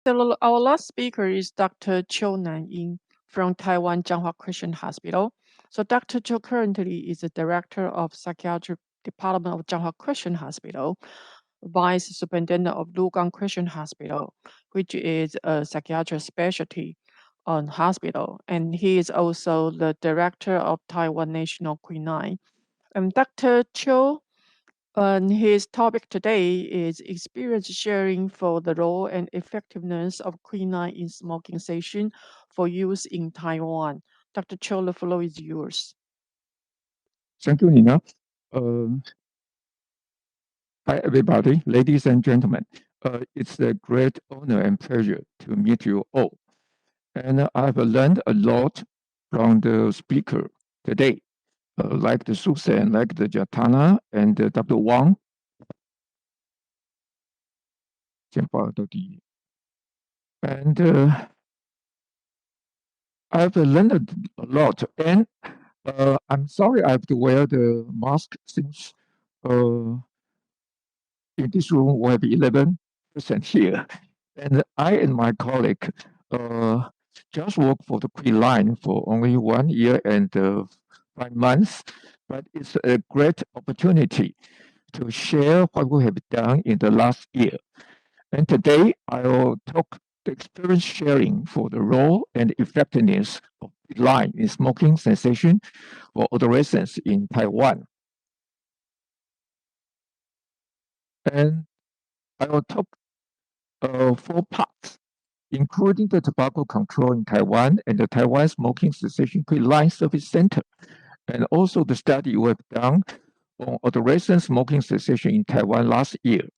Our last speaker is Dr. Qiu Nanying from Taiwan Jianghua Christian Hospital. So Dr. Qiu currently is the director of Psychiatric Department of Jianghua Christian Hospital, vice superintendent of Lugang Christian Hospital, which is a psychiatric specialty hospital, and he is also the director of Taiwan National Quitline. Dr. Qiu, his topic today is experience sharing for the role and effectiveness of quinine in smoking cessation for use in Taiwan. Dr. Qiu, the floor is yours. Thank you, Nina. Hi, everybody, ladies and gentlemen. It's a great honor and pleasure to meet you all. And I've learned a lot from the speaker today, like the Susan, like the Jatana, and Dr. Wang. And I've learned a lot. And I'm sorry I have to wear the mask since in this room we have 11% here. And I and my colleague just worked for the Quitline for only 1 year and 5 months, but it's a great opportunity to share what we have done in the last year. And today I will talk the experience sharing for the role and effectiveness of Quitline in smoking cessation for adolescents in Taiwan. And I will talk 4 parts, including the tobacco control in Taiwan and the Taiwan Smoking Cessation Quitline Service Center, and also the study we have done on adolescent smoking cessation in Taiwan last year.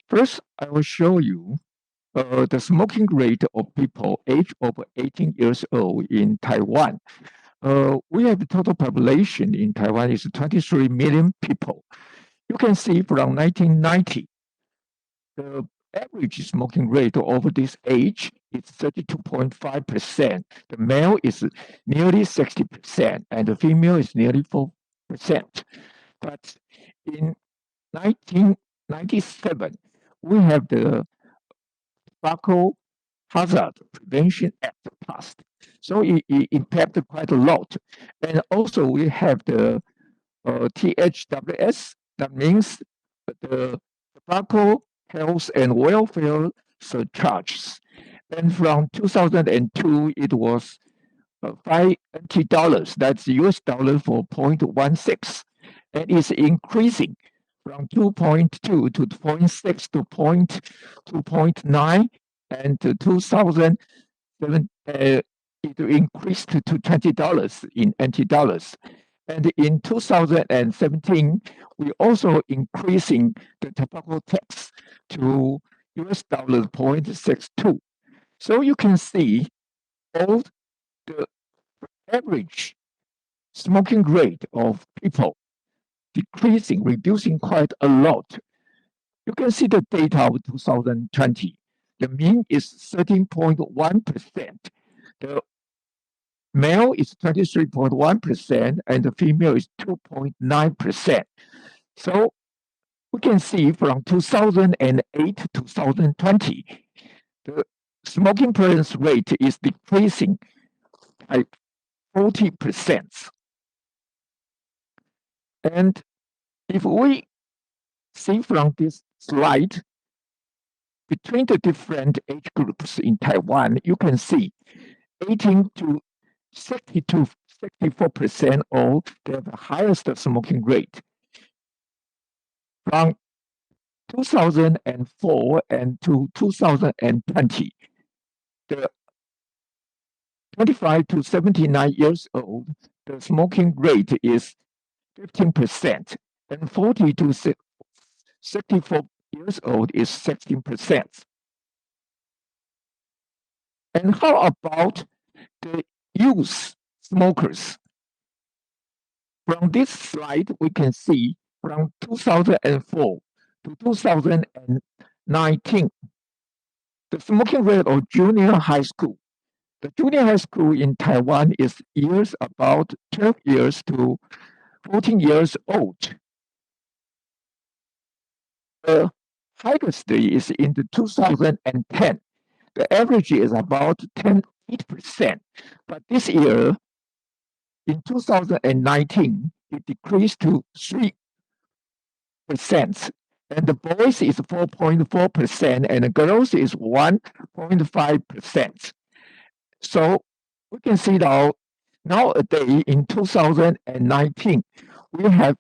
First, I will show you the smoking rate of people aged over 18 years old in Taiwan. We have the total population in Taiwan is 23 million people. You can see from 1990, the average smoking rate over this age is 32.5%. The male is nearly 60%, and the female is nearly 4%. But in 1997, we have the Tobacco Hazard Prevention Act passed. So it impacted quite a lot. And also we have the THWS, that means the Tobacco Health and Welfare Surcharges. And from 2002, it was $5, that's US dollar for 0.16. And it's increasing from 2.2 to 0.6 to 2.9, and to 2007 it increased to $20 in NT dollars. And in 2017, we also increasing the tobacco tax to US dollar 0.62. So you can see all the average smoking rate of people decreasing, reducing quite a lot. You can see the data of 2020. The mean is 13.1%. The male is 23.1%, and the female is 2.9%. So we can see from 2008 to 2020, the smoking prevalence rate is decreasing by 40%. And if we see from this slide, between the different age groups in Taiwan, you can see 18 to 64% old, they have the highest smoking rate. From 2004 and to 2020, the 25 to 79 years old, the smoking rate is 15%, and 40 to 64 years old is 16%. And how about the youth smokers? From this slide, we can see from 2004 to 2019, the smoking rate of junior high school. The junior high school in Taiwan is years about 12 years to 14 years old. The highest is in the 2010. The average is about 8%. But this year, in 2019, it decreased to 3%. And the boys is 4.4%, and the girls is 1.5%. So we can see that nowadays in 2019, we have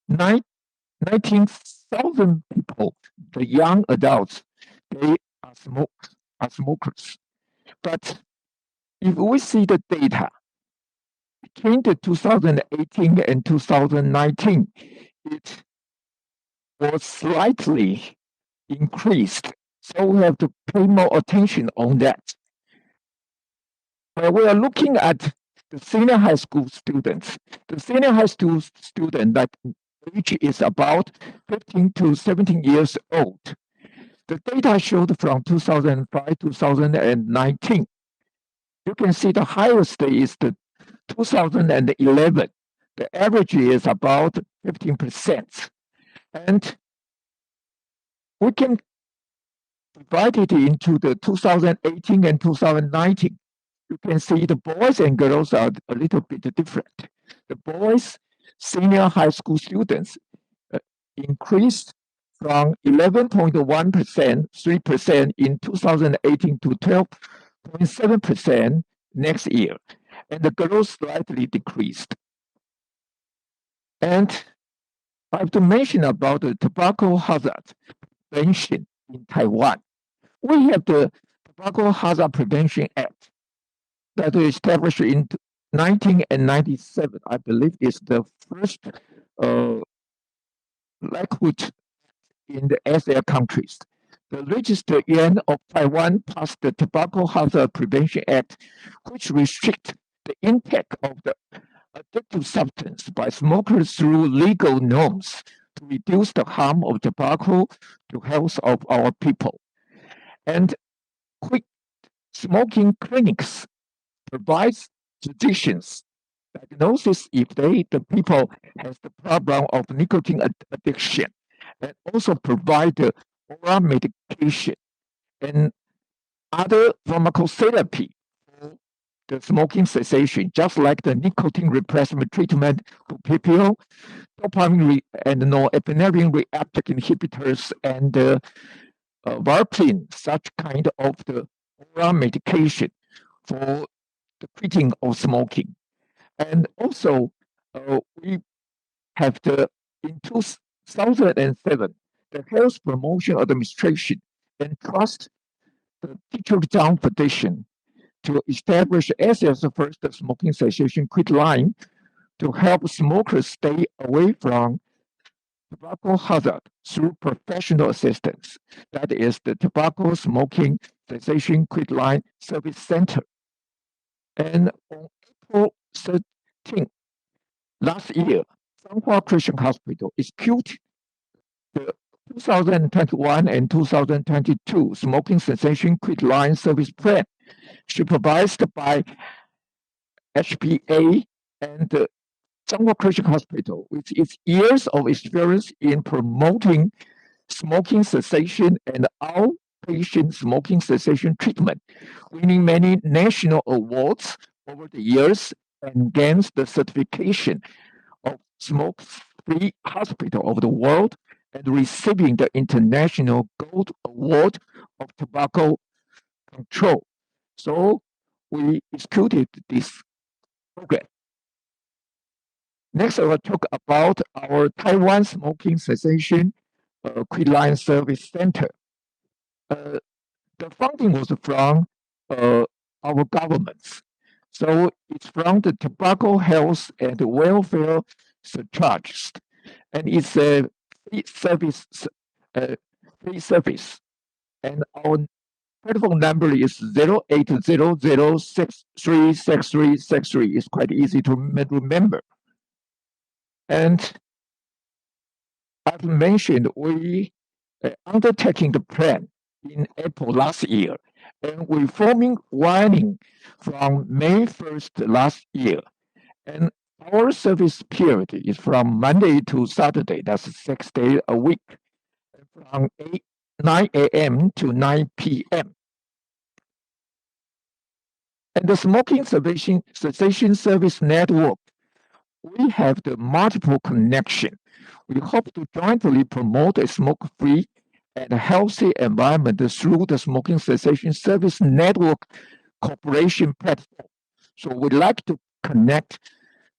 19,000 people, the young adults, they are smokers. But if we see the data between the 2018 and 2019, it was slightly increased. So we have to pay more attention on that. We are looking at the senior high school students. The senior high school student that age is about 15 to 17 years old. The data showed from 2005 to 2019. You can see the highest is the 2011. The average is about 15%. And we can divide it into the 2018 and 2019. You can see the boys and girls are a little bit different. The boys, senior high school students, increased from 11.1%, 3% in 2018 to 12.7% next year. And the girls slightly decreased. And I have to mention about the tobacco hazard prevention in Taiwan. We have the Tobacco Hazard Prevention Act that was established in 1997. I believe is the first language in the ASEAN countries. The Registered Yuan of Taiwan passed the Tobacco Hazard Prevention Act, which restricts the intake of the addictive substance by smokers through legal norms to reduce the harm of tobacco to health of our people. And quit smoking clinics provides physicians diagnosis if the people has the problem of nicotine addiction, and also provide the oral medication and other pharmacotherapy for the smoking cessation, just like the nicotine replacement treatment for PPO, dopamine and norepinephrine reuptake inhibitors, and warfarin, such kind of the oral medication for the quitting of smoking. And also, we have in 2007, the Health Promotion Administration entrusted the Teacher Zhang Foundation to establish ASEAN's first smoking cessation Quitline to help smokers stay away from tobacco hazard through professional assistance. That is the Tobacco Smoking Cessation Quitline Service Center. And on April 13th, last year, Changhua Christian Hospital executed the 2021 and 2022 Smoking Cessation Quitline Service Plan, supervised by HPA and the Changhua Christian Hospital, with its years of experience in promoting smoking cessation and outpatient smoking cessation treatment, winning many national awards over the years and gains the certification of smoke-free hospital of the world and receiving the International Gold Award of Tobacco Control. So we executed this program. Next, I will talk about our Taiwan Smoking Cessation Quitline Service Center. The funding was from our governments. So it's from the Tobacco Health and Welfare Surcharges, and it's a free service. And our telephone number is 0800636363. It's quite easy to remember. And I've mentioned we undertaking the plan in April last year, and we're forming warning from May 1st last year. And our service period is from Monday to Saturday. That's 6 days a week. And from 9 a.m. to 9 p.m. And the smoking cessation service network, we have the multiple connection. We hope to jointly promote a smoke-free and healthy environment through the smoking cessation service network cooperation platform. So we'd like to connect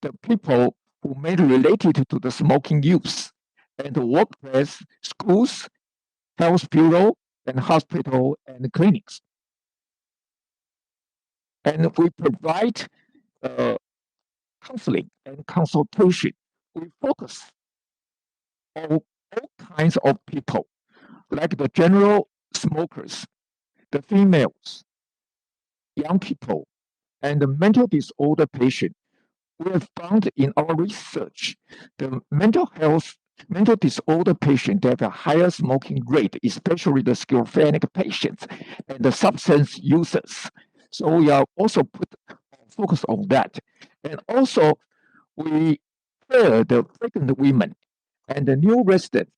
the people who may be related to the smoking use and the workplace, schools, health bureau, and hospital and clinics. And we provide counseling and consultation. We focus on all kinds of people, like the general smokers, the females, young people, and the mental disorder patient. We have found in our research the mental disorder patients have a higher smoking rate, especially the schizophrenic patients and the substance users. So we are also focus on that. And also we pair the pregnant women and the new residents.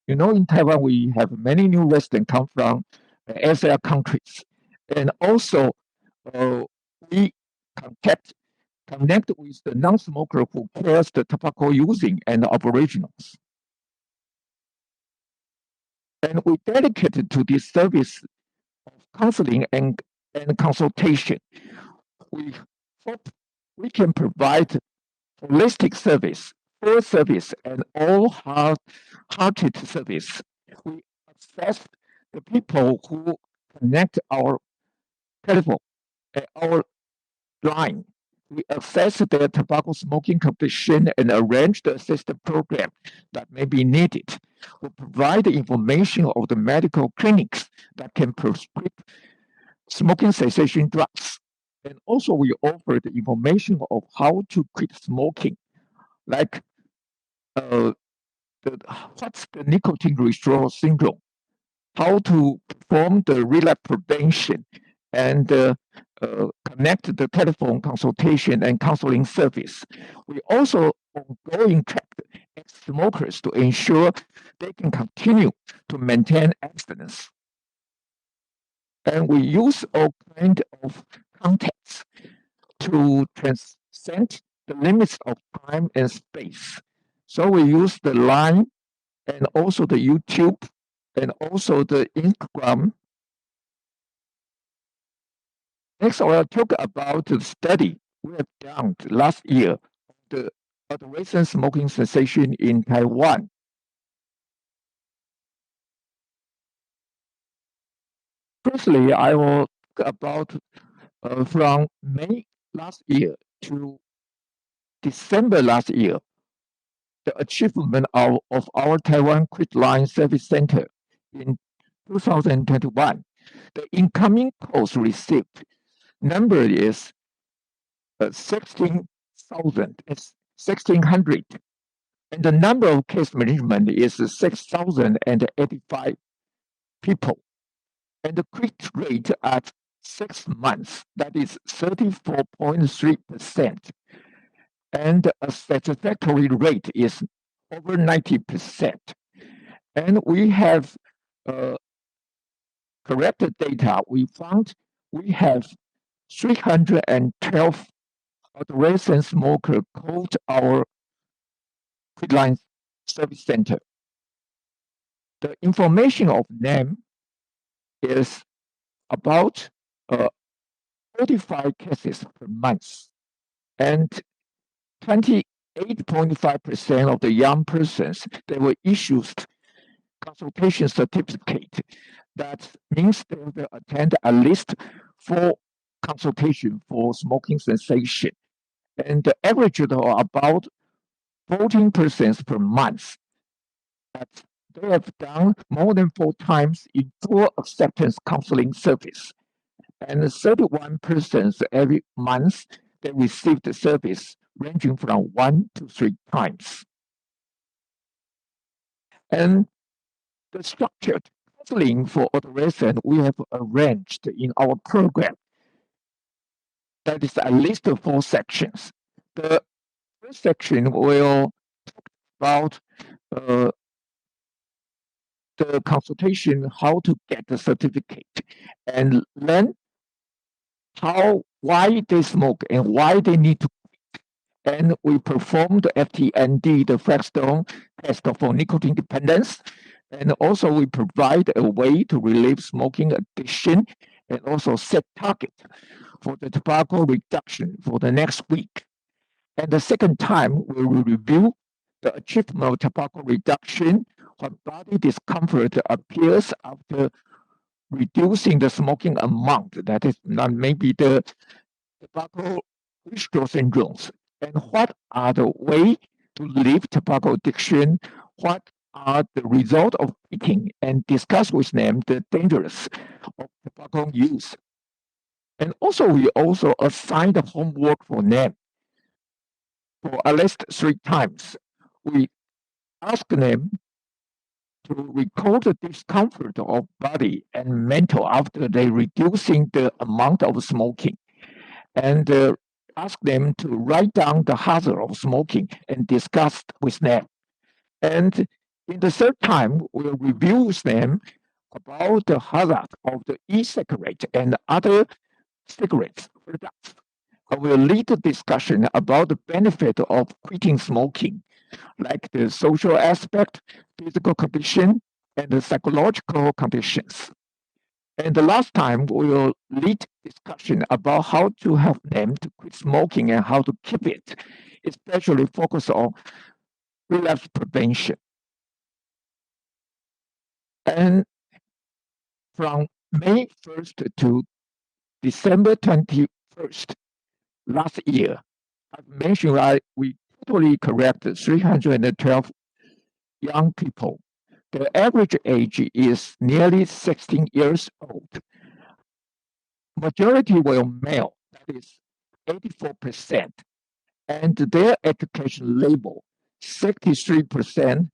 You know, in Taiwan, we have many new residents come from ASEAN countries. And also we connect with the non-smoker who cares the tobacco using and the aboriginals. And we dedicated to this service of counseling and consultation. We hope we can provide holistic service, full service, and all-hearted service. We assess the people who connect our telephone, our line. We assess their tobacco smoking condition and arrange the assistance program that may be needed. We provide the information of the medical clinics that can prescribe smoking cessation drugs. And also we offer the information of how to quit smoking, like what's the nicotine withdrawal syndrome, how to perform the relapse prevention, and connect the telephone consultation and counseling service. We also ongoing track ex-smokers to ensure they can continue to maintain abstinence. And we use all kinds of contexts to transcend the limits of time and space. So we use the Line and also the YouTube and also the Instagram. Next, I will talk about the study we have done last year, the adolescent smoking cessation in Taiwan. Firstly, I will talk about from May last year to December last year, the achievement of our Taiwan Quitline Service Center in 2021. The incoming calls received number is 16,600, and the number of case management is 6,085 people, and the quit rate at 6 months, that is 34.3%, and a satisfactory rate is over 90%. And we have corrected data. We found we have 312 adolescent smokers called our Quitline Service Center. The information of them is about 45 cases per month, and 28.5% of the young persons, they were issued consultation certificate. That means they will attend at least 4 consultations for smoking cessation. And the average of about 14% per month. That they have done more than 4 times in full acceptance counseling service. And 31% every month they received the service ranging from 1 to 3 times. And the structured counseling for adolescents we have arranged in our program. That is at least 4 sections. The first section will talk about the the consultation how to get the certificate and learn why they smoke and why they need to quit. And we perform the FTND, the Flagstone test for nicotine dependence. And also we provide a way to relieve smoking addiction and also set target for the tobacco reduction for the next week. And the second time, we will review the achievement of tobacco reduction when body discomfort appears after reducing the smoking amount. That is not maybe the tobacco withdrawal syndromes. And what are the ways to leave tobacco addiction? What are the results of quitting? And discuss with them the dangers of tobacco use. And also, we also assign the homework for them. For at least 3 times, we ask them to record the discomfort of body and mental after they reducing the amount of smoking, and ask them to write down the hazard of smoking and discuss with them. And in the third time, we'll review with them about the hazard of the e-cigarette and other cigarettes products. We'll lead the discussion about the benefit of quitting smoking, like the social aspect, physical condition, and the psychological conditions. And the last time, we'll lead discussion about how to help them to quit smoking and how to keep it, especially focus on relapse prevention. And from May 1st to December 21st, last year, I've mentioned we totally corrected 312 young people. The average age is nearly 16 years old. Majority were male, that is 84%. And their education level, 63%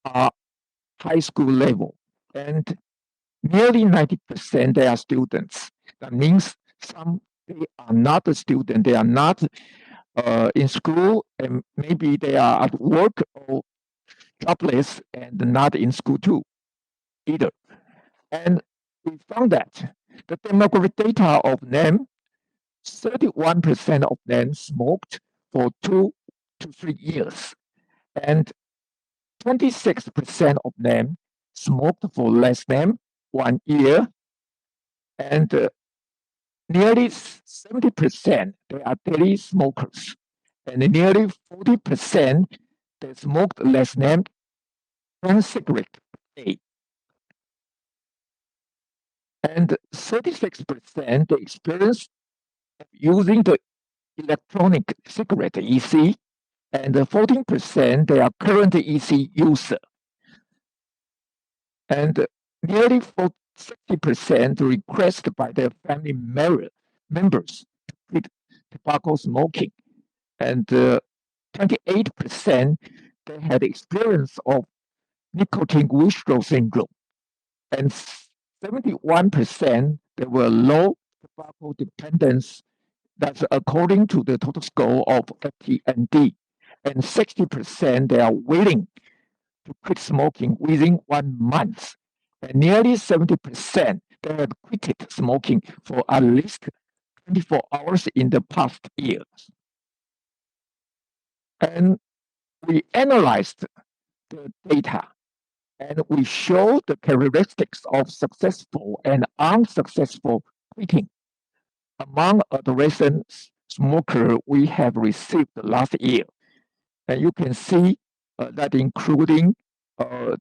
are high school level. And nearly 90% they are students. That means some they are not a student, they are not in school, and maybe they are at work or jobless and not in school too either. And we found that the demographic data of them, 31% of them smoked for 2 to 3 years, and 26% of them smoked for less than 1 year, and nearly 70% they are daily smokers, and nearly 40% they smoked less than 1 cigarette a day. And 36% they experience using the electronic cigarette EC, and 14% they are current EC user. And nearly 60% requested by their family members to quit tobacco smoking. And 28% they had experience of nicotine withdrawal syndrome. And 71% they were low tobacco dependence. That's according to the total score of FTND. And 60% they are willing to quit smoking within 1 month. And nearly 70% they have quitted smoking for at least 24 hours in the past years. And we analyzed the data, and we show the characteristics of successful and unsuccessful quitting among adolescent smokers we have received last year. And you can see that including the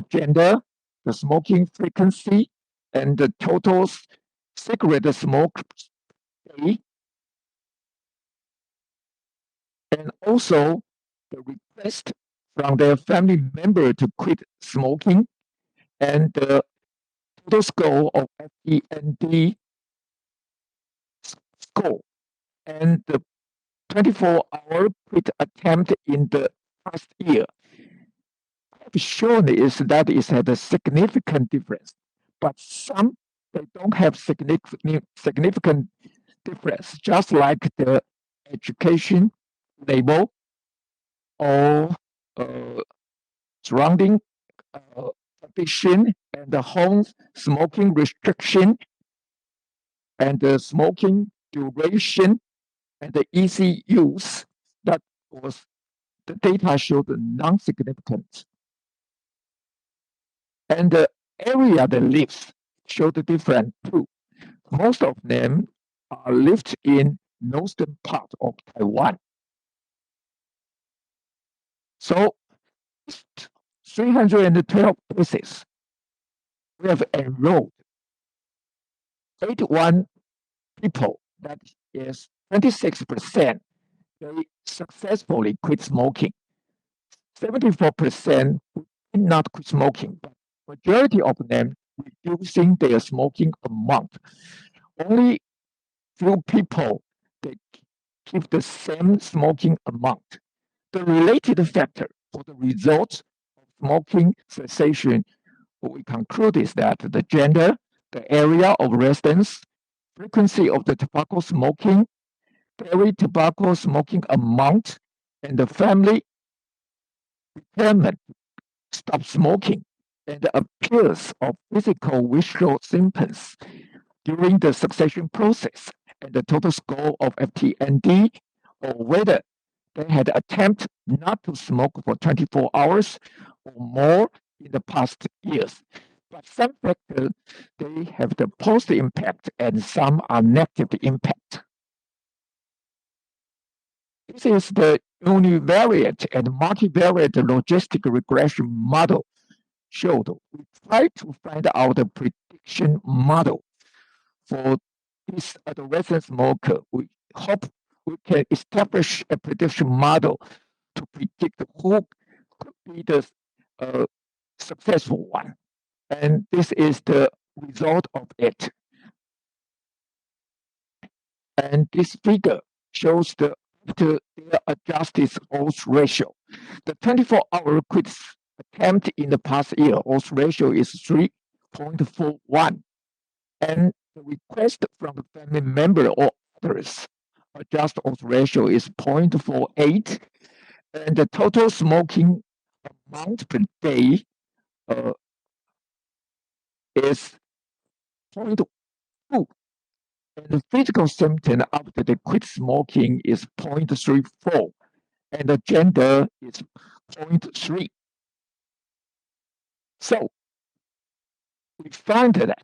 gender, the smoking frequency, and the total cigarette smoke day, and also the request from their family member to quit smoking, and the total score of FTND score, and the 24-hour quit attempt in the past year. I've shown is that it had a significant difference, but some they don't have significant difference, just like the education level or surrounding prohibition and the home smoking restriction and the smoking duration and the easy use, that was the data showed non-significant. And the area they live showed different too. Most of them lived in northern part of Taiwan. So 312 cases, we have enrolled 81 people, that is 26%, they successfully quit smoking. 74% did not quit smoking, but majority of them reducing their smoking amount. Only few people, they keep the same smoking amount. The related factor for the results of smoking cessation, what we conclude is that the gender, the area of residence, frequency of the tobacco smoking, daily tobacco smoking amount, and the family requirement stop smoking, and the appearance of physical withdrawal symptoms during the cessation process, and the total score of FTND, or whether they had attempted not to smoke for 24 hours or more in the past years. But some factors, they have the positive impact and some are negative impact. This is the univariate and multivariate logistic regression model showed. We try to find out the prediction model for this adolescent smoker. We hope we can establish a prediction model to predict who could be the successful one. And this is the result of it. And this figure shows the adjusted odds ratio. The 24-hour quit attempt in the past year, odds ratio is 3.41. And the request from the family member or others, adjusted odds ratio is 0.48. And the total smoking amount per day is 0.2. And the physical symptom after the quit smoking is 0.34, and the gender is 0.3. So we find that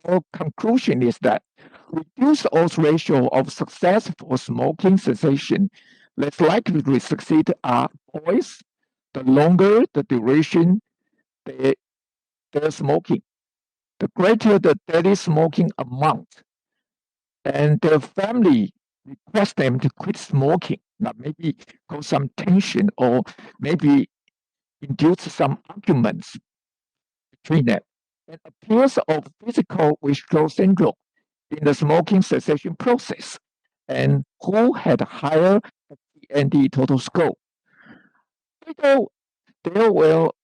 our conclusion is that reduced odds ratio of successful smoking cessation, less likely to succeed are boys, the longer the duration they're smoking, the greater the daily smoking amount, and their family request them to quit smoking, now maybe cause some tension or maybe induce some arguments between them. And appearance of physical withdrawal syndrome in the smoking cessation process, and who had higher FTND total score. There will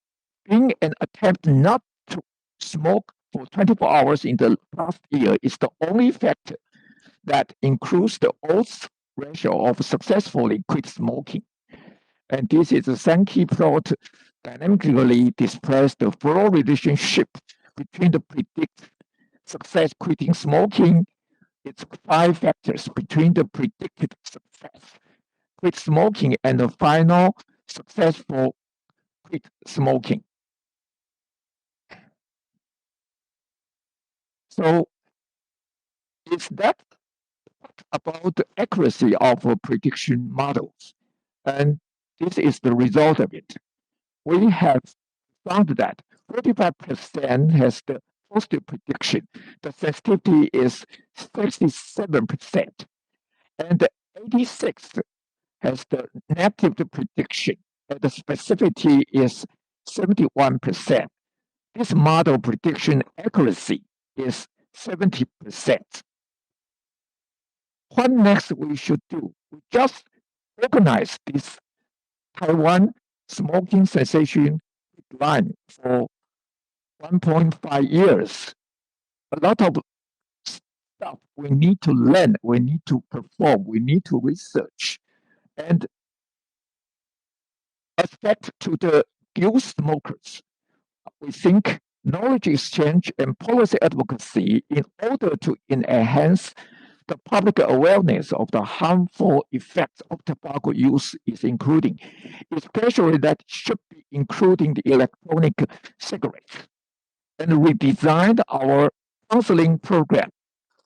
be an attempt not to smoke for 24 hours in the past year is the only factor that includes the odds ratio of successfully quit smoking. And this is a Sankey plot dynamically displays the flow relationship between the predicted success quitting smoking. It's 5 factors between the predicted success quit smoking and the final successful quit smoking. So is that about the accuracy of prediction models? And this is the result of it. We have found that 45% has the positive prediction. The sensitivity is 67%. And the 86 has the negative prediction. And the specificity is 71%. This model prediction accuracy is 70%. What next we should do? We just organize this Taiwan smoking cessation line for 1.5 years. A lot of stuff we need to learn, we need to perform, we need to research. And respect to the youth smokers, we think knowledge exchange, and policy advocacy in order to enhance the public awareness of the harmful effects of tobacco use is including, especially that should be including the electronic cigarettes. And we designed our counseling program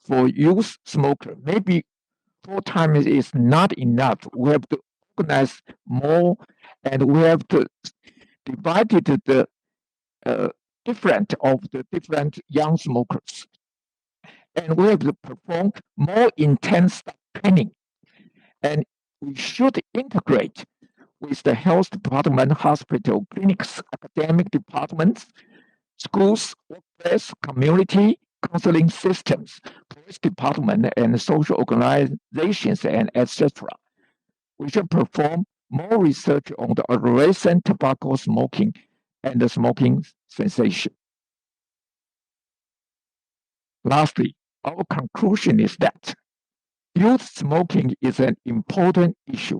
for youth smoker. Maybe 4 times is not enough. We have to organize more, and we have to divide it the different young smokers. And we have to perform more intense training. And we should integrate with the health department, hospital, clinics, academic departments, schools, workplace, community, counseling systems, police department, and social organizations, and etc. We should perform more research on the adolescent tobacco smoking and the smoking cessation. Lastly, our conclusion is that youth smoking is an important issue.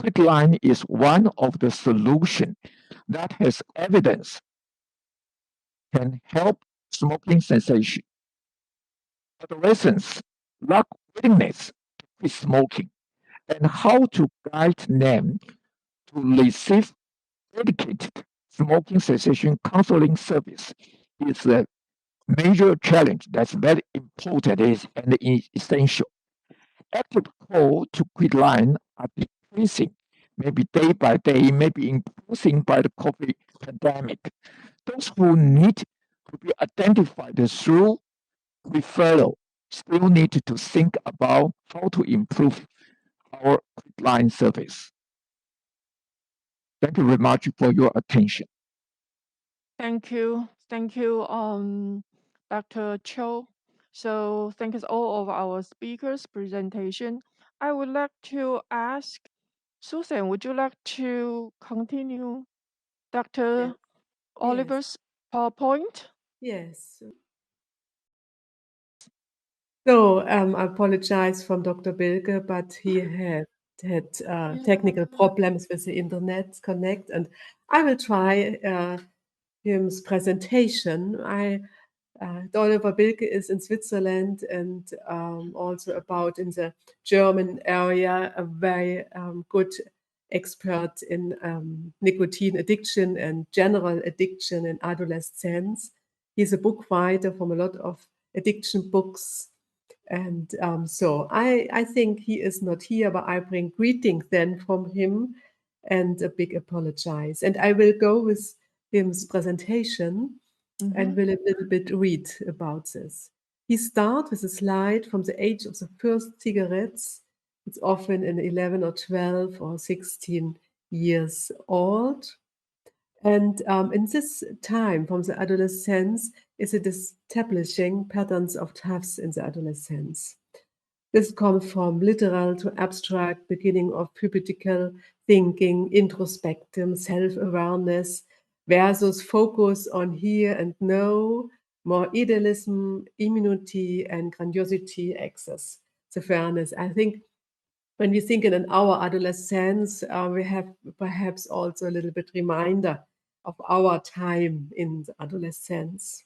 Quitline is one of the solutions that has evidence can help smoking cessation. Adolescents lack willingness to quit smoking, and how to guide them to receive dedicated smoking cessation counseling service is a major challenge that's very important and essential. Active call to Quitline are decreasing, maybe day by day, maybe increasing by the COVID pandemic. Those who need to be identified through referral still need to think about how to improve our Quitline service. Thank you very much for your attention. Thank you. Thank you, Dr. Cho. So thank you all of our speakers' presentation. I would like to ask Susan, would you like to continue Dr. Yes. Oliver's PowerPoint? Yes. So I apologize from Dr. Bilge, but he had technical problems with the internet connect, and I will try his presentation. Oliver Bilge is in Switzerland and also about in the German area, a very good expert in nicotine addiction and general addiction in adolescence. He's a book writer from a lot of addiction books. And so I think he is not here, but I bring greetings then from him and a big apologize. And I will go with his presentation and will a little bit read about this. He starts with a slide from the age of the first cigarettes. It's often in 11 or 12 or 16 years old. And in this time, from the adolescence, is it establishing patterns of toughs in the adolescence. This comes from literal to abstract, beginning of pubertal thinking, introspective, self-awareness, versus focus on here and now, more idealism, immunity, and grandiosity, excess, the fairness. I think when we think in our adolescence, we have perhaps also a little bit reminder of our time in the adolescence.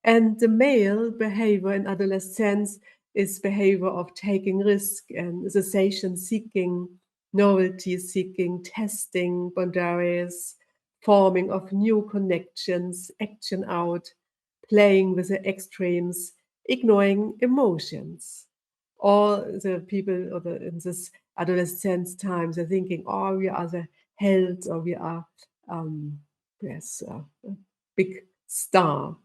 And the male behavior in adolescence is behavior of taking risk and cessation seeking, novelty seeking, testing boundaries, forming of new connections, action out, playing with the extremes, ignoring emotions. All the people in this adolescence times are thinking, oh, we are the held, or we are a big star.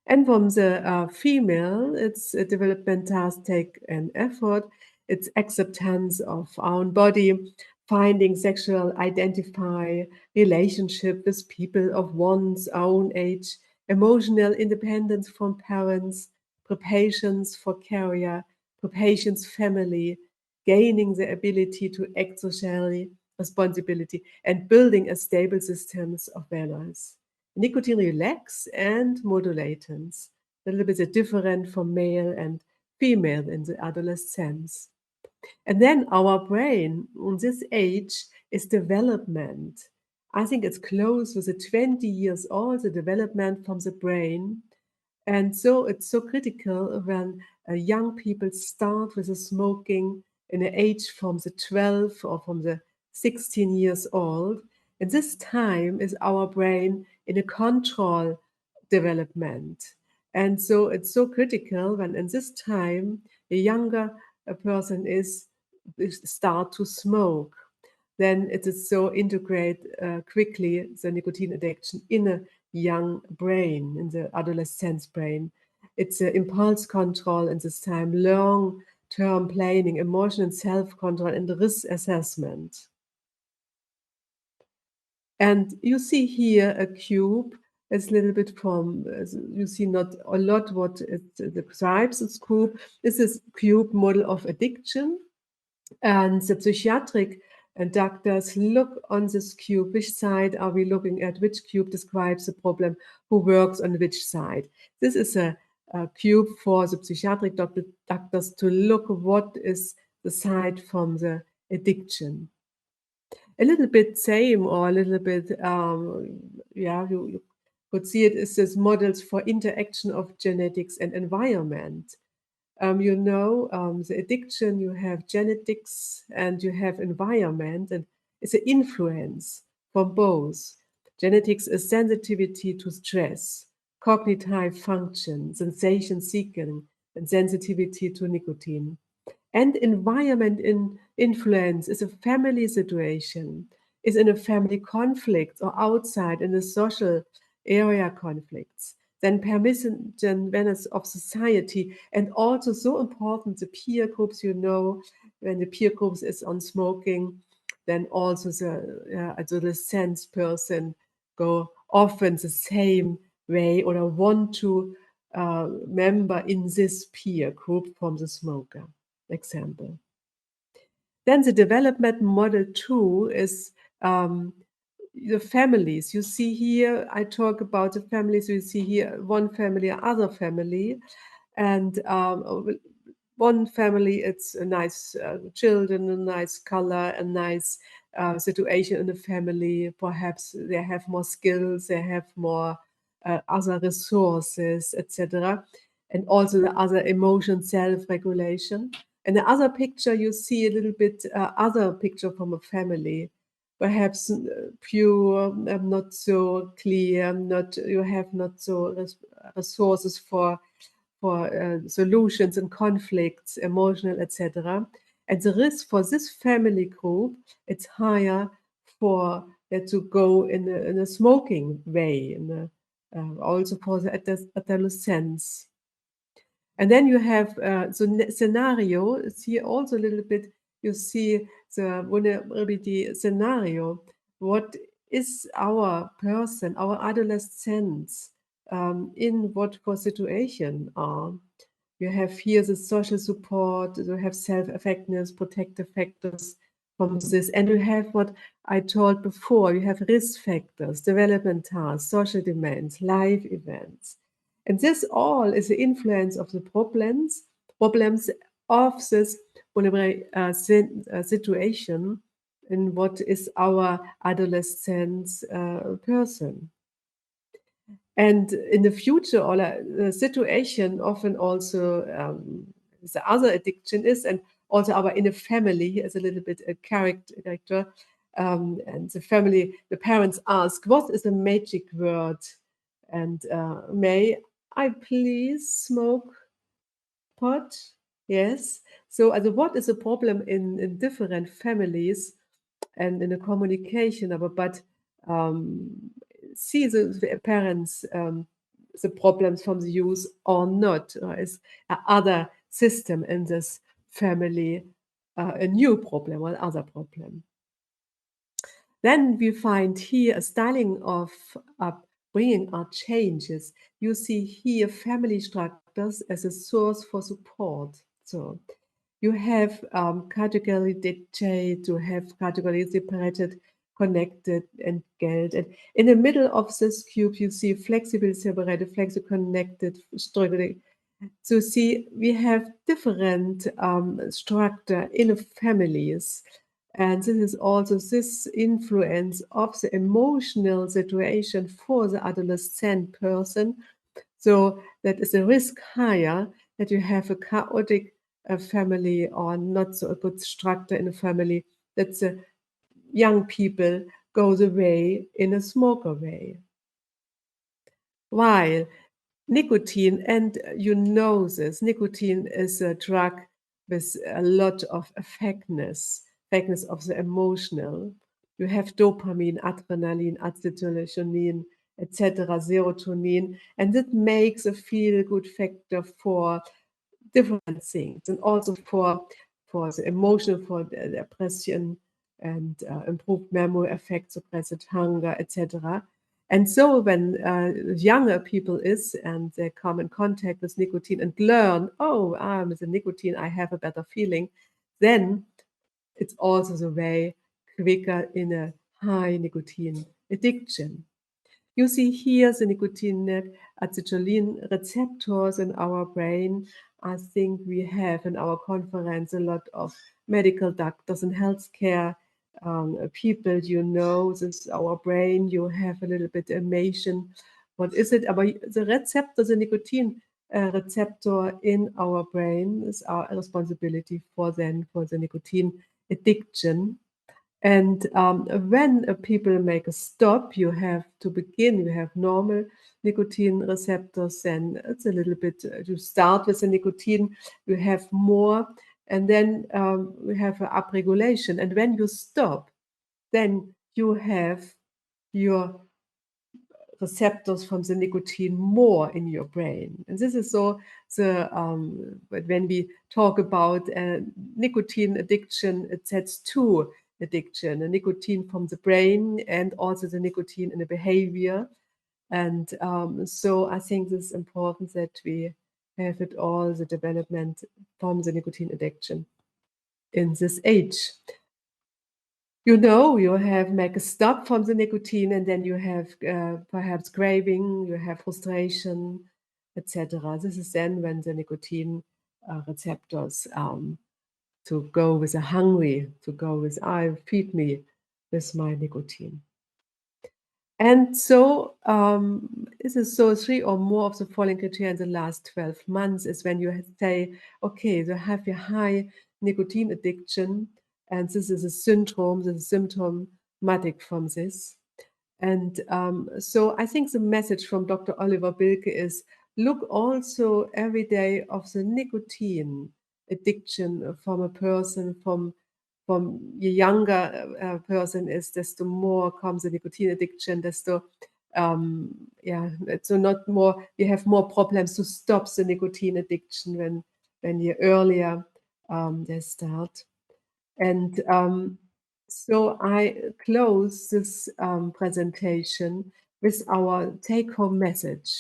And from the female, it's a development task, take an effort. It's acceptance of our own body, finding sexual identify, relationship with people of one's own age, emotional independence from parents, preparations for career, preparations family, gaining the ability to act socially, responsibility, and building a stable systems of values. Nicotine relax and modulatants, a little bit different from male and female in the adolescence. And then our brain in this age is development. I think it's close with the 20 years old, the development from the brain. And so it's so critical when young people start with the smoking in an age from the 12 or from the 16 years old. And this time is our brain in a control development. And so it's so critical when in this time a younger person is start to smoke, then it is so integrate quickly the nicotine addiction in a young brain, in the adolescent's brain. It's impulse control in this time, long-term planning, emotion and self-control, and risk assessment. And you see here a cube. It's a little bit from, you see not a lot what it describes its cube. This is cube model of addiction. And the psychiatric doctors look on this cube. Which side are we looking at? Which cube describes the problem? Who works on which side? This is a cube for the psychiatric doctors to look what is the side from the addiction. A little bit same or a little bit, yeah, you could see it is this models for interaction of genetics and environment. You know, the addiction, you have genetics and you have environment, and it's an influence from both. Genetics is sensitivity to stress, cognitive function, sensation seeking, and sensitivity to nicotine. And environment in influence is a family situation, is in a family conflict or outside in a social area conflicts. Then permission awareness of society, and also so important the peer groups. You know, when the peer groups is on smoking, then also the adolescent person go often the same way or want to member in this peer group from the smoker. Example. Then the development model 2 is the families. You see here, I talk about the families. You see here one family, other family, and one family, it's a nice children, a nice color, a nice situation in the family. Perhaps they have more skills, they have more other resources, etc. And also the other emotion, self-regulation. And the other picture, you see a little bit other picture from a family, perhaps pure, not so clear, not you have not so resources for solutions and conflicts, emotional, etc. And the risk for this family group, it's higher for to go in a smoking way, also for the adolescents. And then you have the scenario. It's here also a little bit, you see the vulnerability scenario. What is our person, our adolescents, in what for situation are? You have here the social support, you have self-effectiveness, protective factors from this, and you have what I told before, you have risk factors, development tasks, social demands, life events. And this all is the influence of the problems of this situation in what is our adolescent person. And in the future, or the situation often also the other addiction is, and also our inner family is a little bit a character. And the family, the parents ask, what is the magic word? And may I please smoke pot? Yes. So what is the problem in different families and in the communication? But see the parents the problems from the youth or not, or is other system in this family a new problem or other problem. Then we find here a styling of upbringing are changes. You see here family structures as a source for support. So you have category dictate, you have category separated, connected, and engaged. And in the middle of this cube, you see flexible, separated, flexible, connected, structure. So see, we have different structure in families. And this is also this influence of the emotional situation for the adolescent person. So that is a risk higher that you have a chaotic family or not so a good structure in a family, that the young people go the way in a smoker way. While nicotine, and you know this, nicotine is a drug with a lot of affectness of the emotional. You have dopamine, adrenaline, acetylcholine, etc., serotonin, and it makes a feel-good factor for different things, and also for the emotional, for the depression, and improved memory, affect suppressed hunger, etc. And so when younger people is and they come in contact with nicotine and learn, oh, with the nicotine I have a better feeling, then it's also the way quicker in a high nicotine addiction. You see here the nicotinic acetylcholine receptors in our brain. I think we have in our conference a lot of medical doctors and healthcare people. You know, this is our brain. You have a little bit information. What is it? But the receptor, the nicotine receptor in our brain is our responsibility for the nicotine addiction. And when people make a stop, you have to begin, you have normal nicotine receptors, then it's a little bit, you start with the nicotine, you have more, and then we have an upregulation. And when you stop, then you have your receptors from the nicotine more in your brain. And this is so the when we talk about nicotine addiction, it sets two addiction, a nicotine from the brain and also the nicotine in the behavior. And so I think it's important that we have it all, the development from the nicotine addiction in this age. You know, you have make a stop from the nicotine, and then you have perhaps craving, you have frustration, etc. This is then when the nicotine receptors to go with a hungry, to go with feed me with my nicotine. And so this is so 3 or more of the following criteria in the last 12 months is when you say, okay, you have a high nicotine addiction, and this is a syndrome, this is symptomatic from this. And so I think the message from Dr. Oliver Bilke is, look also every day of the nicotine addiction from a person, from the younger person is, desto more comes the nicotine addiction, desto so not more, you have more problems to stop the nicotine addiction when you earlier they start. And so I close this presentation with our take-home message.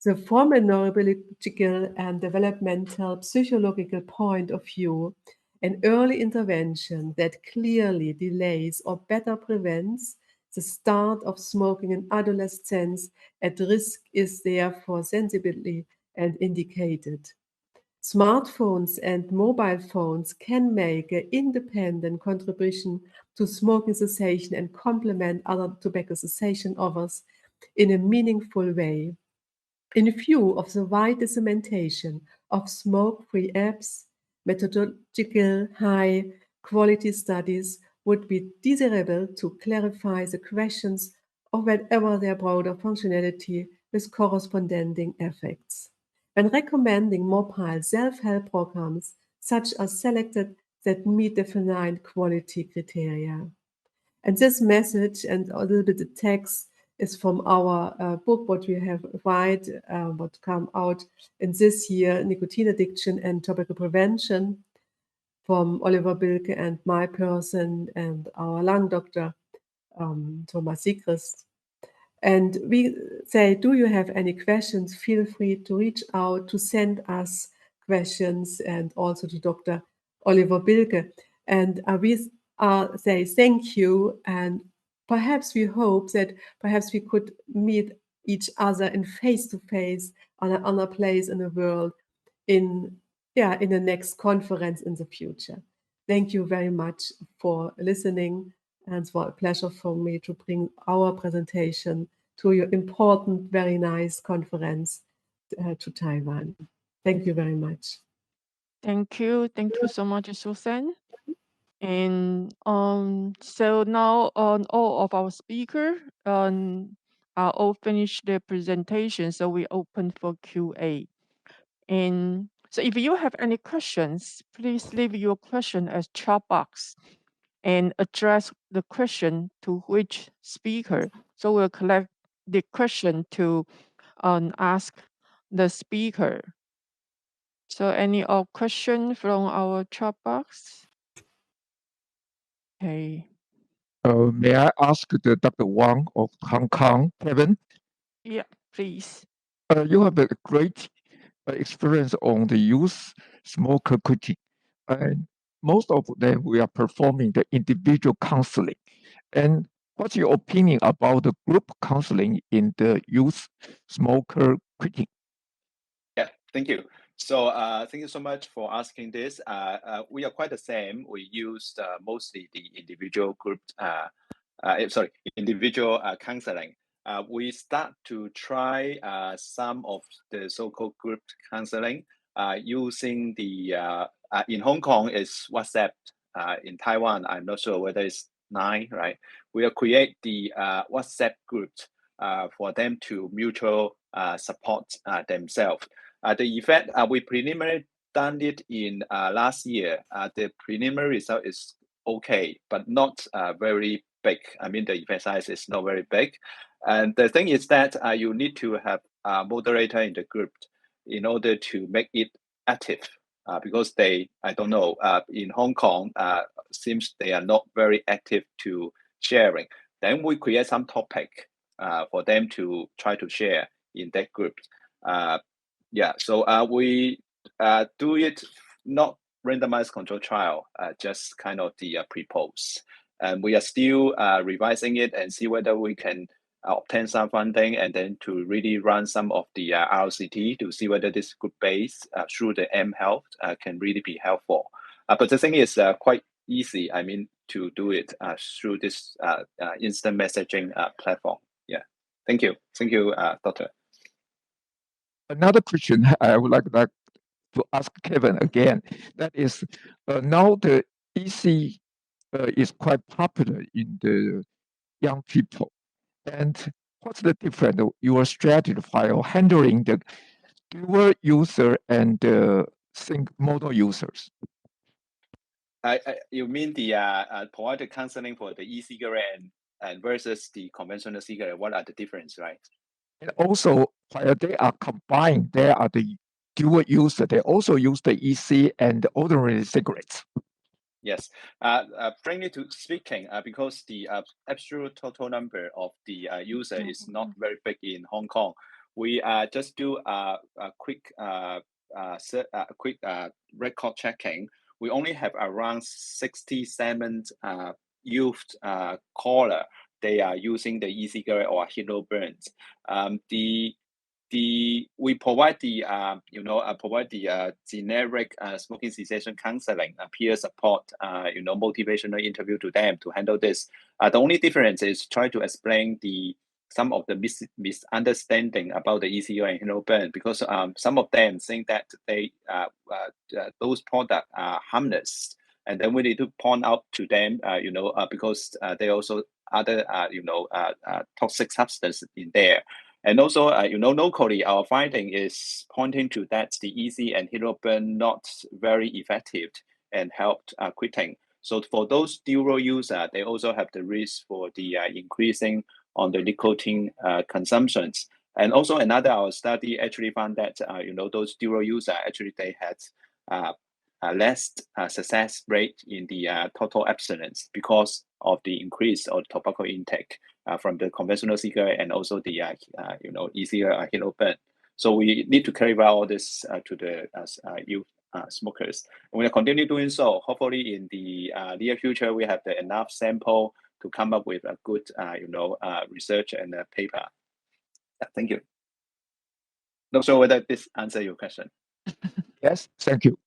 So from a neurological and developmental psychological point of view, an early intervention that clearly delays or better prevents the start of smoking in adolescents at risk is therefore sensibly and indicated. Smartphones and mobile phones can make an independent contribution to smoking cessation and complement other tobacco cessation offers in a meaningful way. In view of the wide dissemination of smoke-free apps, methodological high-quality studies would be desirable to clarify the questions of whatever their broader functionality with corresponding effects. When recommending mobile self-help programs, such as selected that meet defined quality criteria. And this message and a little bit of text is from our book, what we have write, what come out in this year, Nicotine Addiction and Tobacco Prevention, from Oliver Bilke and my person and our lung doctor, Thomas Siegrist. And we say, do you have any questions? Feel free to reach out, to send us questions, and also to Dr. Oliver Bilke. And we say thank you, and perhaps we hope that perhaps we could meet each other in face-to-face on another place in the world in the next conference in the future. thank you very much for listening, and it's a pleasure for me to bring our presentation to your important, very nice conference to Taiwan. Thank you very much. Thank you so much, Susan. And so now all of our speakers are all finished their presentation, so we open for QA. And so if you have any questions, please leave your question as chat box and address the question to which speaker. So we'll collect the question to ask the speaker. So any question from our chat box? Okay. May I ask the Dr. Wang of Hong Kong, Kevin? Yeah, please. You have a great experience on the youth smoker quitting. And most of them, we are performing the individual counseling. And what's your opinion about the group counseling in the youth smoker quitting? Yeah, thank you. So thank you so much for asking this. We are quite the same. We used mostly the individual group, individual counseling. We start to try some of the so-called group counseling using the, in Hong Kong is WhatsApp. In Taiwan, I'm not sure whether it's Line, right? We will create the WhatsApp groups for them to mutual support themselves. The effect, we preliminary done it in last year. The preliminary result is okay, but not very big. I mean, the effect size is not very big. And the thing is that you need to have a moderator in the group in order to make it active. Because they, I don't know, in Hong Kong, seems they are not very active to sharing. Then we create some topic for them to try to share in that group. Yeah, so we do it not randomized control trial, just kind of the pre-post. And we are still revising it and see whether we can obtain some funding and then to really run some of the RCT to see whether this group base through the M Health can really be helpful. But the thing is quite easy, I mean, to do it through this instant messaging platform. Yeah, thank you. Thank you, Doctor. Another question I would like to ask Kevin again. That is, now the EC is quite popular in the young people. And what's the difference of your strategy while handling the dual user and sync model users? You mean the provide the counseling for the e-cigarette and versus the conventional cigarette? What are the difference, right? And also, while they are combined, they are the dual user. They also use the EC and the ordinary cigarettes. Yes, frankly to speaking, because the absolute total number of the user is not very big in Hong Kong, we just do a quick record checking. We only have around 67 youth caller. They are using the e-cigarette or Hilo Burns. We provide the generic smoking cessation counseling, peer support, motivational interview to them to handle this. The only difference is try to explain some of the misunderstanding about the e-cigarette and Hilo Burn, because some of them think that those products are harmless, and then we need to point out to them, because they also other toxic substance in there. And also, locally, our finding is pointing to that the EC and Hilo Burn not very effective and helped quitting. So for those dual user, they also have the risk for the increasing on the nicotine consumptions. And also another our study actually found that those dual user actually they had less success rate in the total abstinence because of the increase of tobacco intake from the conventional cigarette and also the e-cigarette Hilo Burn. So we need to carry out all this to the youth smokers. And we'll continue doing so. Hopefully, in the near future, we have enough sample to come up with a good research and paper. Thank you. Not sure whether this answers your question. Yes, thank you.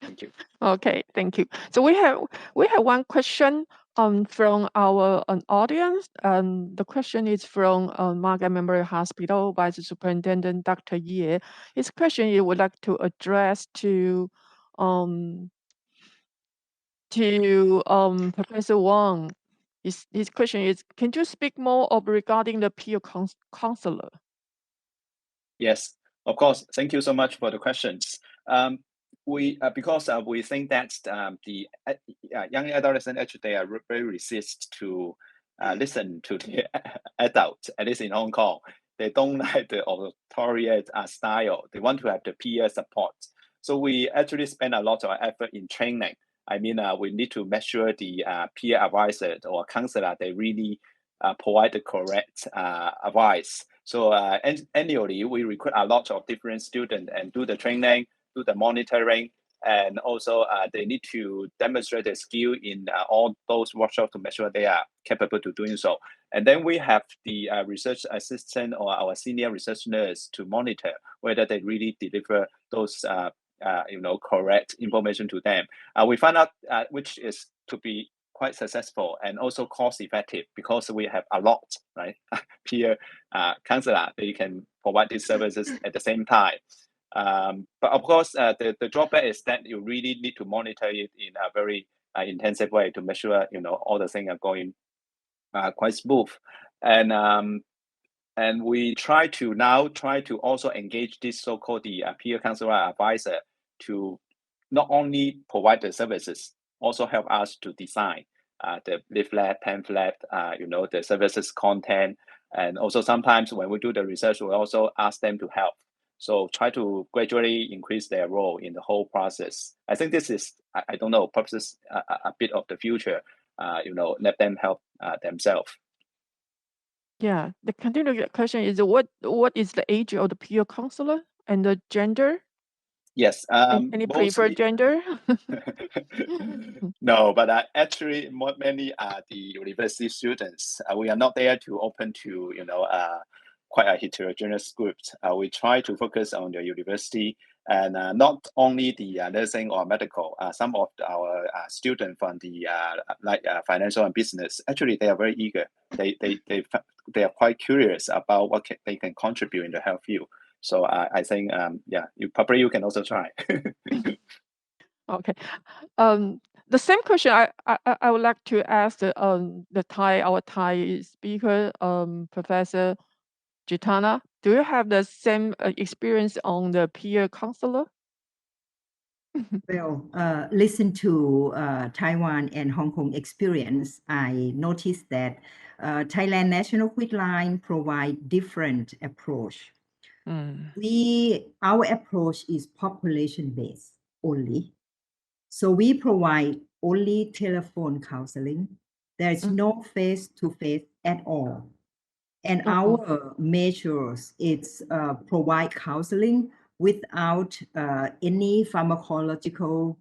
Thank you. Okay, thank you. So we have one question from our audience. The question is from Margaret Memorial Hospital Vice Superintendent Dr. Ye. His question he would like to address to Professor Wang. His question is, can you speak more regarding the peer counselor? Yes, of course. Thank you so much for the questions. Because we think that the young adolescent actually they are very resist to listen to the adult, at least in Hong Kong. They don't like the authoritarian style. They want to have the peer support. So we actually spend a lot of effort in training. I mean, we need to make sure the peer advisor or counselor, they really provide the correct advice. So annually, we recruit a lot of different students and do the training, do the monitoring, and also they need to demonstrate their skill in all those workshops to make sure they are capable to doing so. And then we have the research assistant or our senior research nurse to monitor whether they really deliver those correct information to them. We found out which is to be quite successful and also cost effective because we have a lot, right? Peer counselor, they can provide these services at the same time. But of course, the drawback is that you really need to monitor it in a very intensive way to make sure all the things are going quite smooth. And we try to also engage this so-called the peer counselor advisor to not only provide the services, also help us to design the leaflet, pamphlet, the services content. And also sometimes when we do the research, we also ask them to help. So try to gradually increase their role in the whole process. I think this is, I don't know, perhaps a bit of the future, let them help themselves. Yeah, the continuing question is what is the age of the peer counselor and the gender? Yes. Any preferred gender? No, but actually, many are the university students. We are not there to open to quite a heterogeneous group. We try to focus on the university and not only the nursing or medical. Some of our students from the financial and business, actually, they are very eager. They are quite curious about what they can contribute in the health field. So I think, you can also try. Okay. The same question I would like to ask our Thai speaker, Professor Jitana. Do you have the same experience on the peer counselor? Well, listen to Taiwan and Hong Kong experience, I noticed that Thailand National Quitline provide different approach. Our approach is population-based only. So we provide only telephone counseling. There is no face-to-face at all. And our measures is provide counseling without any pharmacological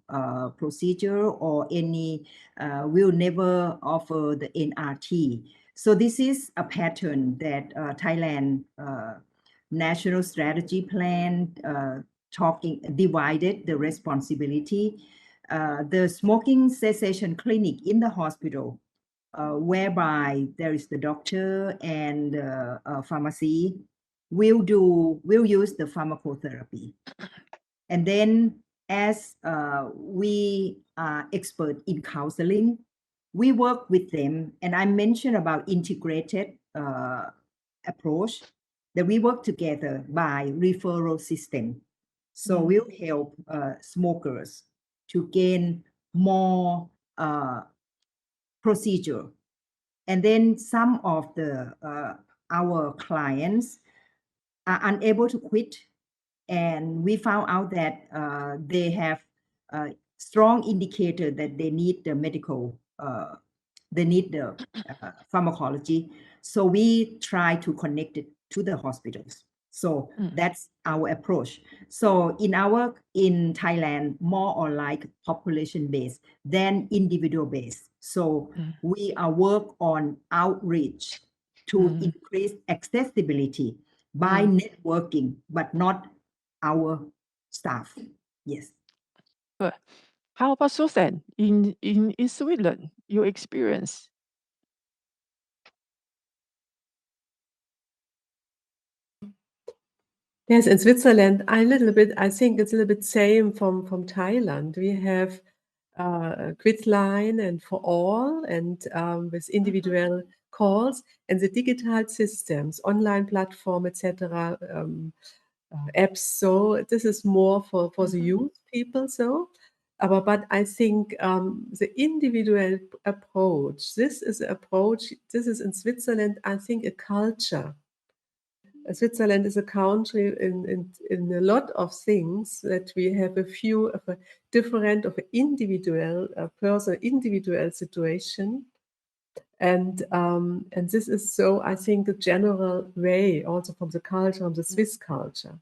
procedure or any, will never offer the NRT. So this is a pattern that Thailand National Strategy Plan divided the responsibility. The smoking cessation clinic in the hospital, whereby there is the doctor and pharmacy, will use the pharmacotherapy. And then as we are expert in counseling, we work with them. And I mentioned about integrated approach, that we work together by referral system. So we'll help smokers to gain more procedure. And then some of the our clients are unable to quit. And we found out that they have a strong indicator that they need the medical, they need the pharmacology. So we try to connect it to the hospitals. So that's our approach. So in Thailand, more or like population-based than individual-based. So we are work on outreach to increase accessibility by networking, but not our staff. Yes. But how about Susan in Switzerland? Your experience? Yes, in Switzerland, I think it's a little bit same from Thailand. We have Quitline and for all, and with individual calls and the digital systems, online platform, etc., apps. So this is more for the youth people. So, but I think the individual approach. This is in Switzerland. I think a culture. Switzerland is a country in a lot of things that we have a few of a different of an individual person, individual situation, and this is so I think the general way also from the culture, from the Swiss culture.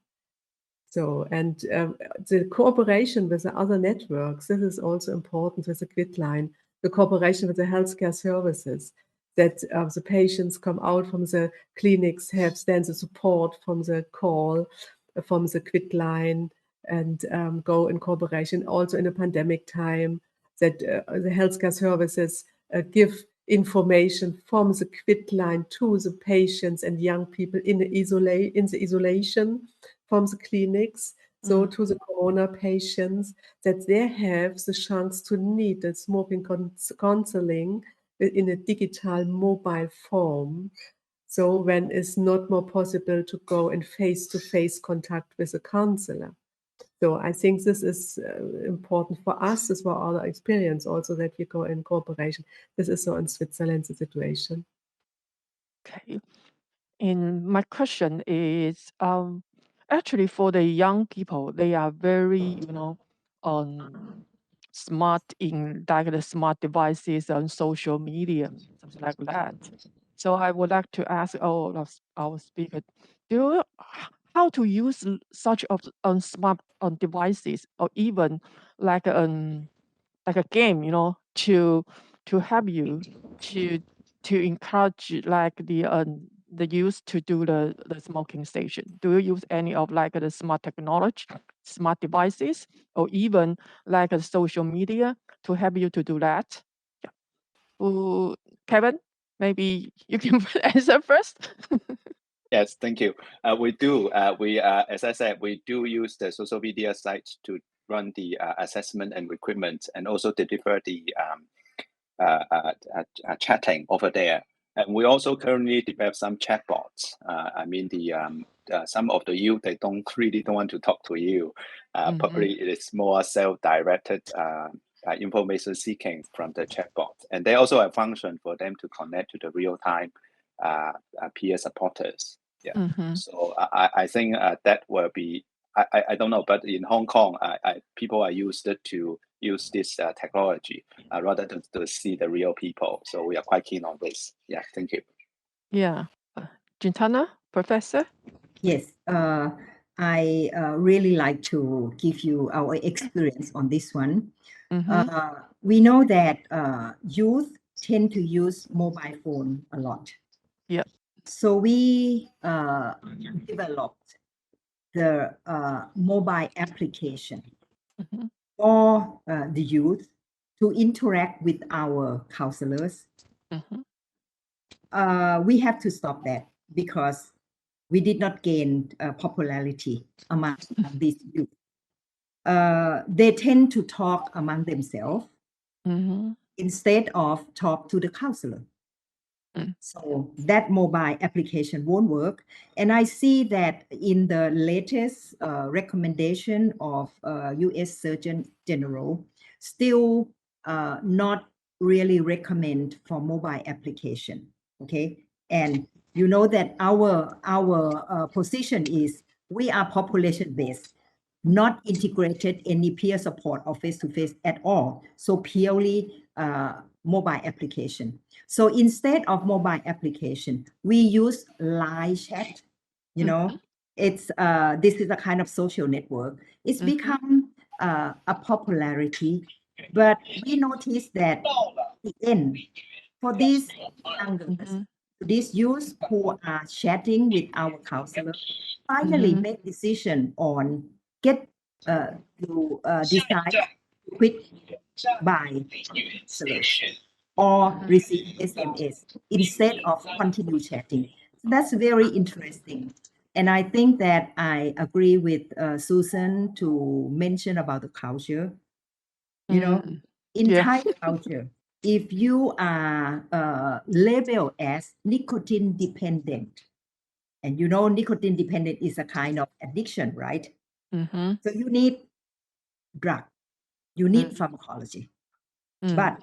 So and the cooperation with the other networks, this is also important with the Quitline, the cooperation with the healthcare services, that the patients come out from the clinics, have then the support from the call, from the Quitline, and go in cooperation. Also in a pandemic time, that the healthcare services give information from the Quitline to the patients and young people in the isolation from the clinics, so to the corona patients, that they have the chance to need the smoking counseling in a digital mobile form. So when it's not more possible to go in face-to-face contact with a counselor. So I think this is important for us as for our experience also, that we go in cooperation. This is so in Switzerland the situation. Okay. And my question is, actually for the young people, they are very, smart in like the smart devices on social media, something like that. So I would like to ask all of our speakers, how to use such of smart devices, or even like a game, to help you to encourage like the youth to do the smoking cessation. Do you use any of like the smart technology, smart devices, or even like a social media to help you to do that? Yeah. Kevin, maybe you can answer first. Yes, thank you. We do. As I said, we do use the social media sites to run the assessment and recruitment, and also deliver the chatting over there. And we also currently develop some chatbots. I mean, some of the youth, they don't want to talk to you. Probably it is more self-directed information seeking from the chatbot. And they also have a function for them to connect to the real-time peer supporters. Yeah. So I think that will be, I don't know, but in Hong Kong, people are used to use this technology rather than to see the real people. So we are quite keen on this. Yeah, thank you. Yeah. Gintana, Professor? Yes, I really like to give you our experience on this one. We know that youth tend to use mobile phone a lot. Yeah. So we developed the mobile application for the youth to interact with our counselors. We have to stop that because we did not gain popularity among these youth. They tend to talk among themselves instead of talk to the counselor. So that mobile application won't work. And I see that in the latest recommendation of US Surgeon General, still not really recommend for mobile application. Okay. And you know that our position is we are population based, not integrated any peer support or face-to-face at all. So purely mobile application. So instead of mobile application, we use live chat. You know, it's this is a kind of social network. It's become a popularity, but we noticed that the end for these youngers, these youth who are chatting with our counselor, finally make decision on get to decide quit by or receive SMS instead of continue chatting. That's very interesting. And I think that I agree with Susan to mention about the culture. You know, in Yeah. Thai culture, if you are labeled as nicotine dependent, and you know nicotine dependent is a kind of addiction, right? Mm-hmm. So you need drug, you need pharmacology, but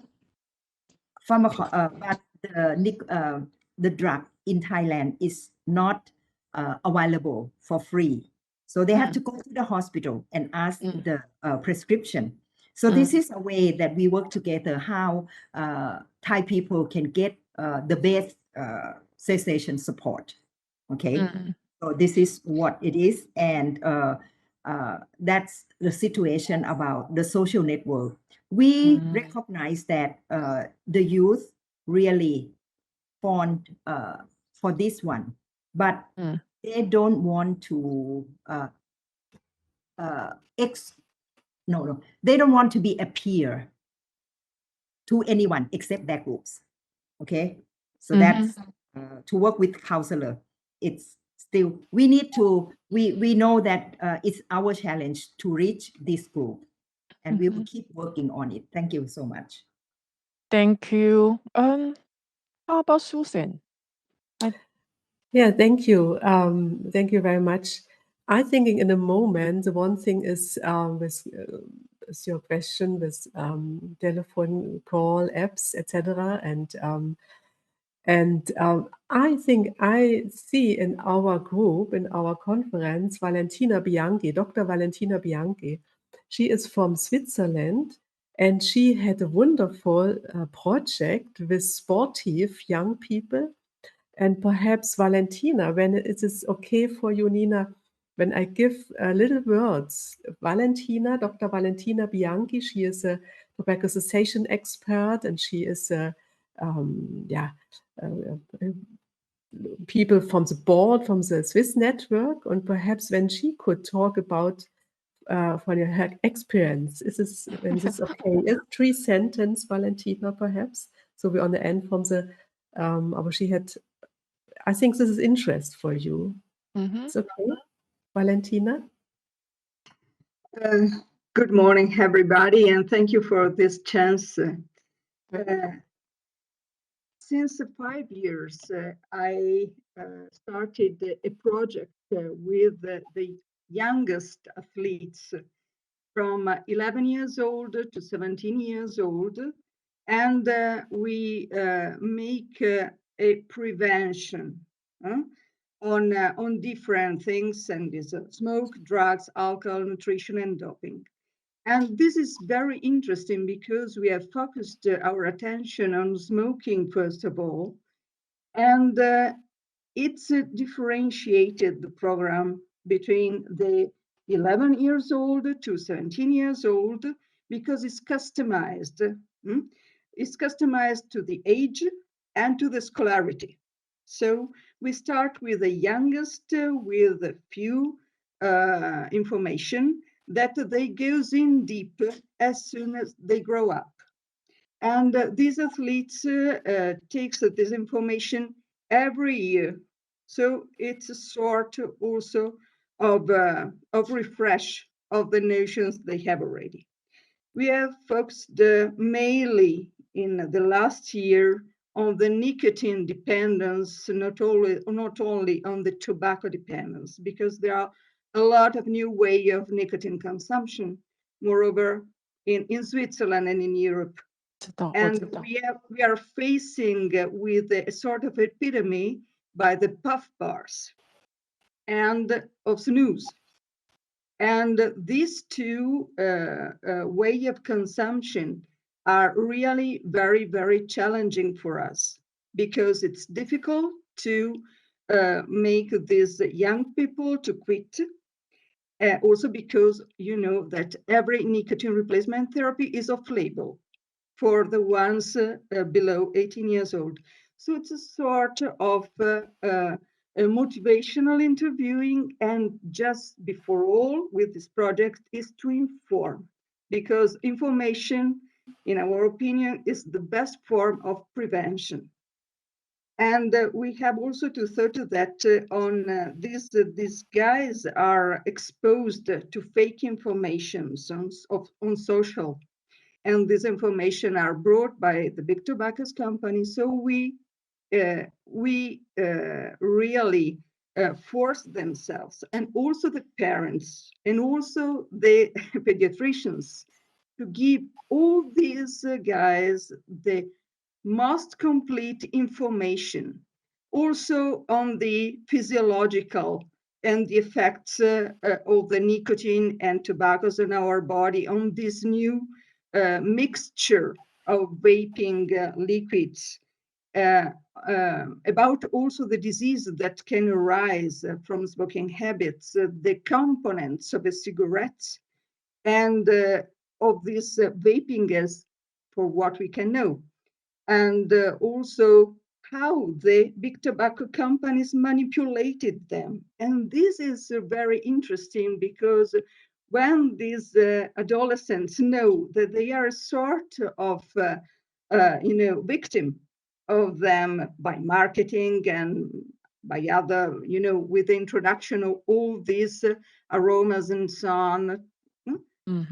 the drug in Thailand is not available for free. So they have to go to the hospital and ask the prescription. So this is a way that we work together, how Thai people can get the best cessation support. Okay, so this is what it is. And that's the situation about the social network. We recognize that the youth really fond for this one, but they don't want to they don't want to be a peer to anyone except their groups. Okay, so that's to work with counselor. It's still we know that it's our challenge to reach this group, and we will keep working on it. Thank you so much. Thank you. How about Susan? Yeah, thank you. Thank you very much. I think in a moment, the one thing is with your question with telephone call apps, etc. And I think I see in our group, in our conference, Valentina Bianchi, Dr. Valentina Bianchi. She is from Switzerland, and she had a wonderful project with sportive young people. And perhaps Valentina, when it is okay for you, Nina, when I give little words, Valentina, Dr. Valentina Bianchi, she is a tobacco cessation expert, and she is a people from the board, from the Swiss network, and perhaps when she could talk about from her experience, is this okay? Is 3 sentence, Valentina, perhaps? So we're on the end from the, but she had, I think this is interest for you. It's okay, Valentina? Good morning, everybody, and thank you for this chance. Since 5 years, I started a project with the youngest athletes from 11 years old to 17 years old, and we make a prevention on different things, and is smoke, drugs, alcohol, nutrition, and doping. And this is very interesting because we have focused our attention on smoking, first of all, and it's differentiated the program between the 11 years old to 17 years old because it's customized. It's customized to the age and to the scholarity. So we start with the youngest with a few information that they goes in deep as soon as they grow up. And these athletes takes this information every year. So it's a sort also of refresh of the notions they have already. We have focused mainly in the last year on the nicotine dependence, not only on the tobacco dependence, because there are a lot of new way of nicotine consumption. Moreover, in Switzerland and in Europe. And we are facing with a sort of epidemic by the puff bars and of snus. And these two way of consumption are really very, very challenging for us because it's difficult to make these young people to quit. Also because you know that every nicotine replacement therapy is off-label for the ones below 18 years old. So it's a sort of a motivational interviewing, and just before all with this project is to inform because information, in our opinion, is the best form of prevention. And we have also to thought that these guys are exposed to fake information on social, and this information are brought by the big tobacco companies. So we really force themselves, and also the parents, and also the pediatricians, to give all these guys the most complete information, also on the physiological and the effects of the nicotine and tobaccos in our body, on this new mixture of vaping liquids, about also the disease that can arise from smoking habits, the components of a cigarette, and of this vaping gas, for what we can know, and also how the big tobacco companies manipulated them. And this is very interesting, because when these adolescents know that they are a sort of victim of them by marketing and by other, with the introduction of all these aromas and so on,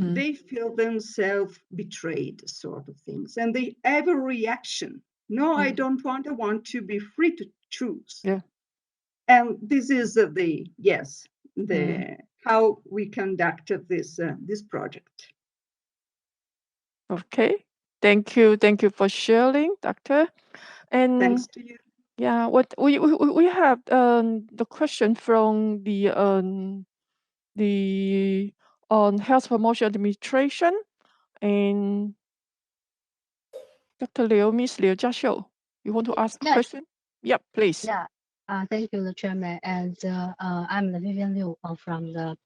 they feel themselves betrayed, sort of things, and they have a reaction. No, I don't want. I want to be free to choose. Yeah. And this is the how we conducted this project. Okay. Thank you for sharing, Doctor. And Thanks to you. yeah, what we have the question from the Health Promotion Administration, and Dr. Liu, Miss Liu Jiaxiu, you want to ask a question? Yep, please. Yeah. Thank you, the chairman. And I'm Vivian Liu from the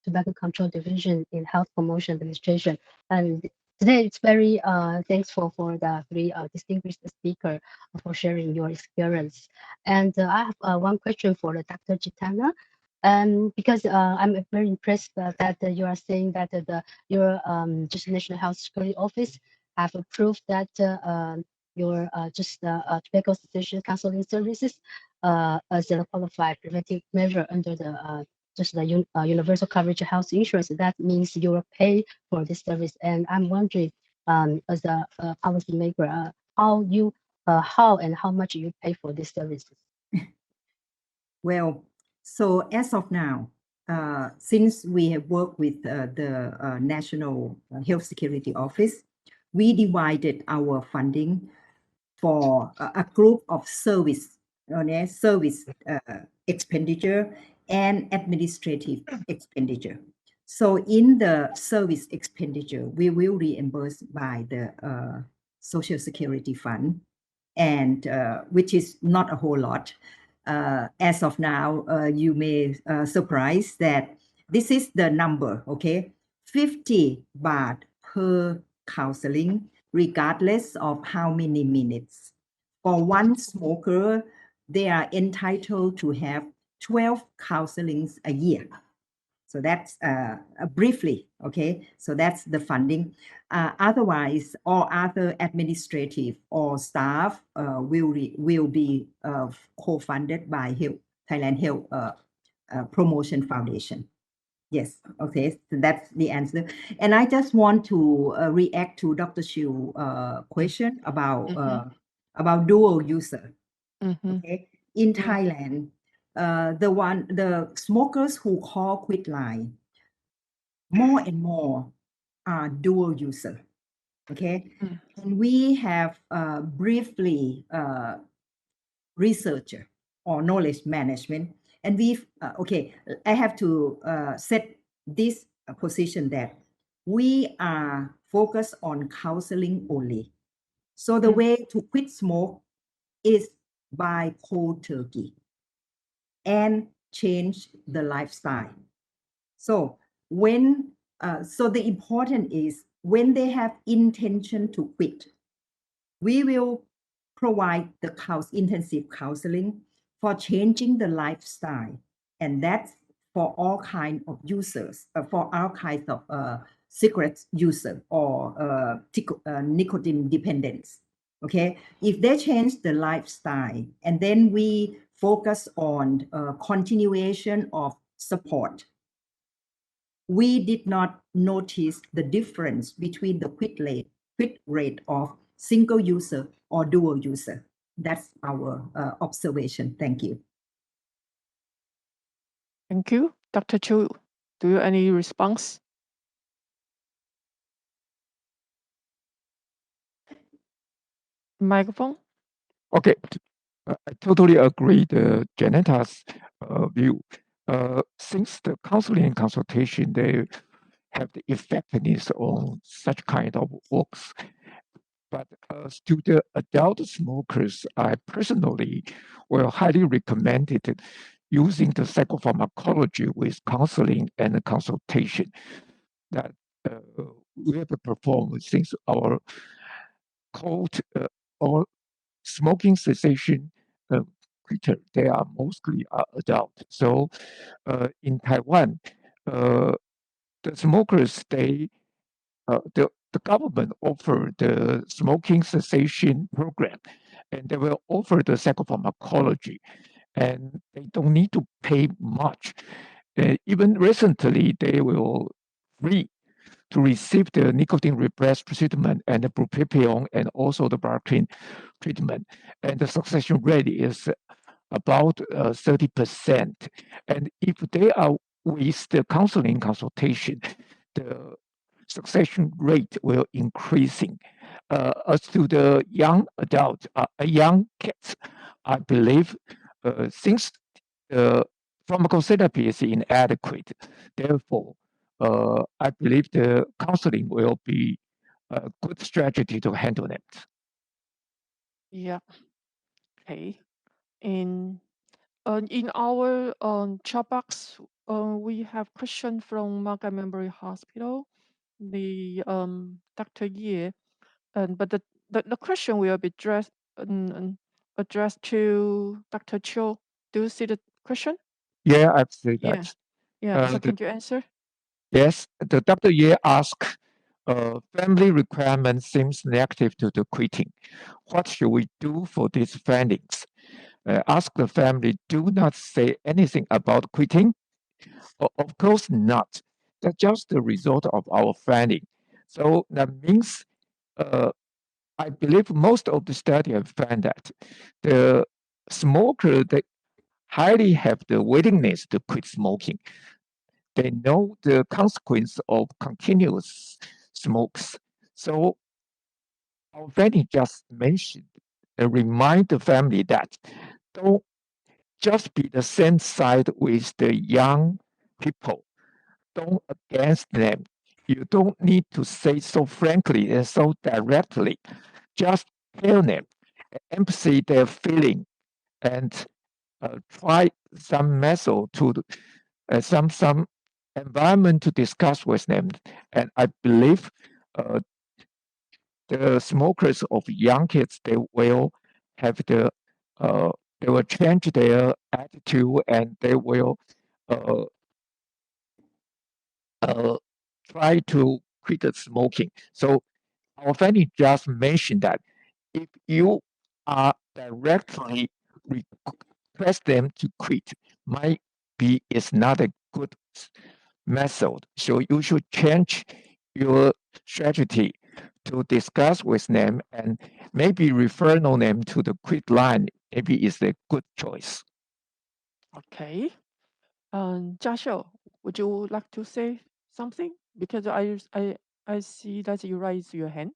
Tobacco Control Division in Health Promotion Administration. And today it's very thankful for the three distinguished speakers for sharing your experience. And I have one question for Dr. Jitana. Because I'm very impressed that you are saying that your just National Health Security Office have approved that your tobacco cessation counseling services as a qualified preventive measure under the universal coverage health insurance. That means you will pay for this service. And I'm wondering, as a policymaker, how and how much you pay for these services? Well, so as of now, since we have worked with the National Health Security Office, we divided our funding for a group of service expenditure and administrative expenditure. So in the service expenditure, we will reimburse by the Social Security Fund, and which is not a whole lot. As of now, you may surprise that this is the number, okay? 50 baht per counseling, regardless of how many minutes. For one smoker, they are entitled to have 12 counselings a year. So that's briefly, okay? So that's the funding. Otherwise, all other administrative or staff will be co-funded by Thailand Health Promotion Foundation. Yes, okay, so that's the answer. And I just want to react to Dr. Chiu's question about dual user. Okay, in Thailand, the smokers who call Quitline, more and more are dual user. Okay, and we have briefly researcher or knowledge management, and we've okay, I have to set this position that we are focused on counseling only. So the way to quit smoke is by cold turkey and change the lifestyle. So when so the important is when they have intention to quit, we will provide the intensive counseling for changing the lifestyle, and that's for all kinds of users, for all kinds of cigarette user or nicotine dependence. Okay, if they change the lifestyle, and then we focus on continuation of support, we did not notice the difference between the quit rate of single user or dual user. That's our observation. Thank you. Thank you. Dr. Chu, do you have any response? Microphone? Okay, I totally agree the Janeta's view. Since the counseling and consultation, they have the effectiveness on such kind of works. But to the adult smokers, I personally will highly recommend it using the psychopharmacology with counseling and consultation that we have performed since our or smoking cessation quitter, they are mostly adult. So in Taiwan, the smokers, the government offer the smoking cessation program, and they will offer the psychopharmacology, and they don't need to pay much. Even recently, they will free to receive the nicotine repressed treatment and the bupropion and also the Barclay treatment. And the succession rate is about 30%. And if they are with the counseling consultation, the succession rate will increasing. As to the young adult, young kids, I believe since the pharmacotherapy is inadequate, therefore, I believe the counseling will be a good strategy to handle it. Yeah. Okay. In our chat box, we have question from Montgomery Hospital, the Dr. Ye, but the question will be addressed to Dr. Cho. Do you see the question? Yeah, I've seen Yeah. that. Yeah. So can you answer? Yes, the Dr. Ye asked, family requirement seems negative to the quitting. What should we do for these findings? Ask the family, do not say anything about quitting. Of course not. That's just the result of our finding. So that means, I believe most of the study have found that the smoker, they highly have the willingness to quit smoking. They know the consequence of continuous smokes. So our finding just mentioned, remind the family that don't just be the same side with the young people. Don't against them. You don't need to say so frankly and so directly. Just tell them, empathy their feeling, and try some method to some environment to discuss with them. And I believe the smokers of young kids, they will have they will change their attitude, and they will try to quit the smoking. So our finding just mentioned that if you are directly request them to quit, might be is not a good method. So you should change your strategy to discuss with them and maybe refer them to the Quitline. Maybe is a good choice. Okay. Jia Xiu, would you like to say something? Because I see that you raise your hand.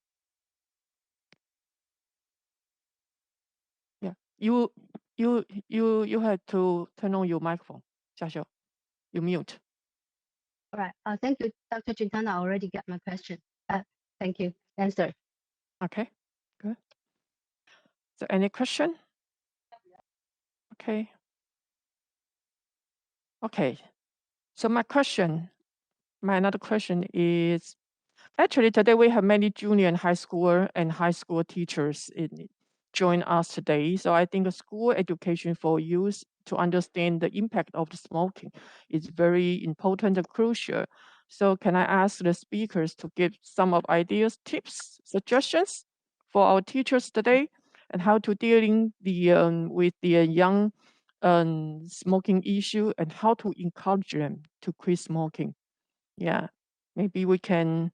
Yeah. You had to turn on your microphone, Jia Xiu. You mute. All right. Thank you, Dr. Chintana. I already got my question. Thank you. Answer. Okay. Good. So any question? Okay. Okay. So my another question is, actually today we have many junior and high school teachers join us today. So I think school education for youth to understand the impact of the smoking is very important and crucial. So can I ask the speakers to give some of ideas, tips, suggestions for our teachers today, and how to dealing with the young smoking issue and how to encourage them to quit smoking? Yeah, maybe we can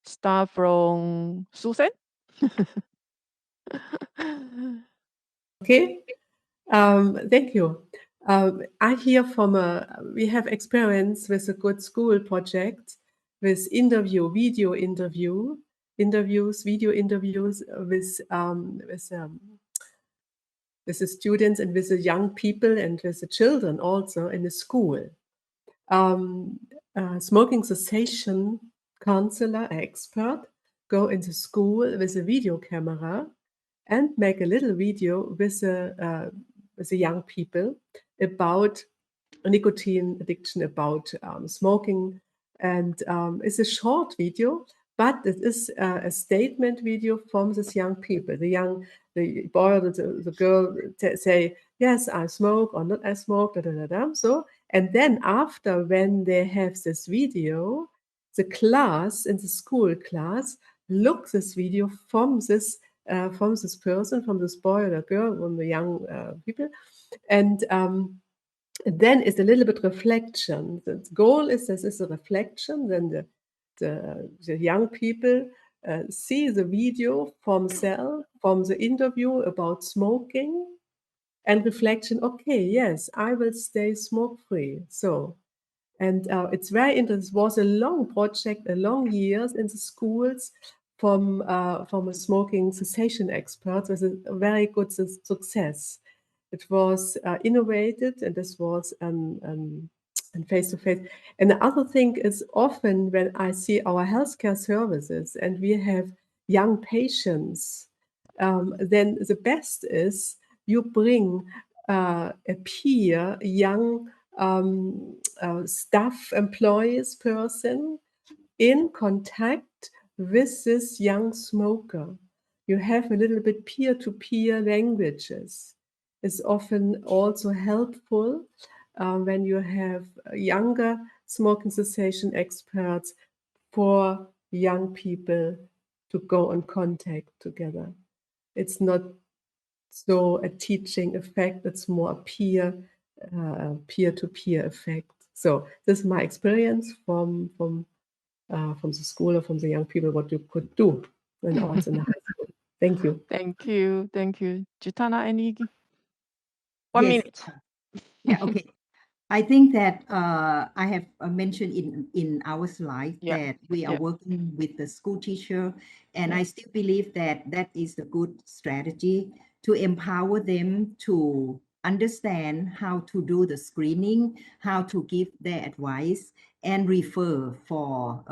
start from Susan. Okay, thank you. I hear from we have experience with a good school project with video interviews with the students and with the young people and with the children also in the school. Smoking cessation counselor, expert, go into school with a video camera and make a little video with the young people about nicotine addiction, about smoking, and it's a short video, but it is a statement video from these young people. The boy or the girl say, yes, I smoke or not I smoke, da, da, da, da. So, and then after, when they have this video, the class in the school class look this video from this person, from this boy or girl, from the young people, and then it's a little bit reflection. The goal is this is a reflection. Then the young people see the video from the interview about smoking, and reflection. Okay, yes, I will stay smoke free. So. And it's very interesting. It was a long project, a long years in the schools from a smoking cessation expert with a very good success. It was innovated, and this was face to face. And the other thing is, often when I see our healthcare services and we have young patients, then the best is you bring a peer, young staff employees person in contact with this young smoker. You have a little bit peer-to-peer languages. It's often also helpful when you have younger smoking cessation experts for young people to go on contact together. It's not so a teaching effect, it's more a peer-to-peer effect. So this is my experience from the school or from the young people, what you could do when I was in the high school. Thank you. Thank you. Thank you. Jitana, any 1 Yes. minute? Yeah, okay. I think that I have mentioned in our slide that we are working with the school teacher, and I still believe that that is a good strategy to empower them to understand how to do the screening, how to give their advice, and refer for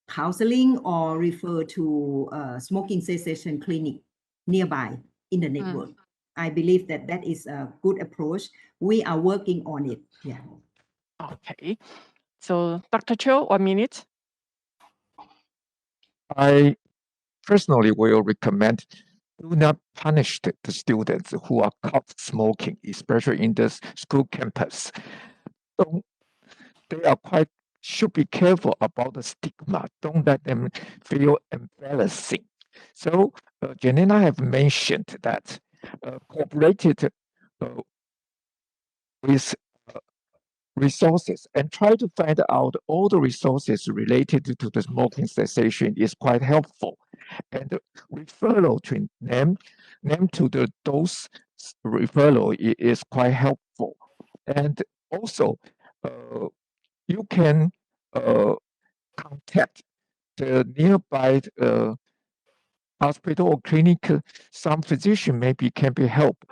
counseling or refer to smoking cessation clinic nearby in the network. I believe that that is a good approach. We are working on it. Yeah. Okay. So Dr. Cho, 1 minute. I personally will recommend do not punish the students who are caught smoking, especially in the school campus. So they should be careful about the stigma. Don't let them feel embarrassing. So Janina have mentioned that cooperated with resources and try to find out all the resources related to the smoking cessation is quite helpful. And the referral to them to the dose referral is quite helpful. And also, you can contact the nearby hospital or clinic. Some physician maybe can be helped.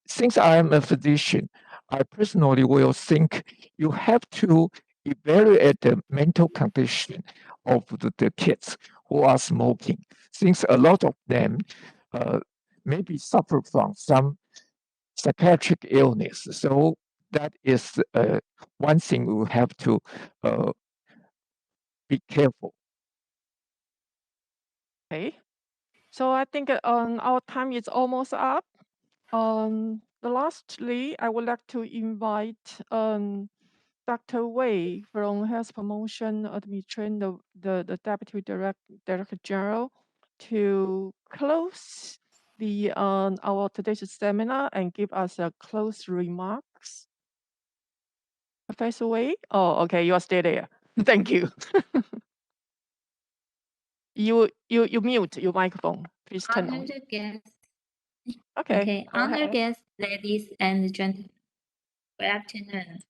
Since I am a physician, I personally will think you have to evaluate the mental condition of the kids who are smoking, since a lot of them maybe suffer from some psychiatric illness. So that is one thing we have to be careful. Okay. So I think our time is almost up. Lastly, I would like to invite Dr. Wei from Health Promotion Administration, the Deputy Director General, to close the our today's seminar and give us a close remarks. Professor Wei? Oh, okay, you are still there. Thank you. You mute your microphone. Please turn on. Honored guests, Okay. Go honored ahead. guests, ladies and gentlemen, good afternoon.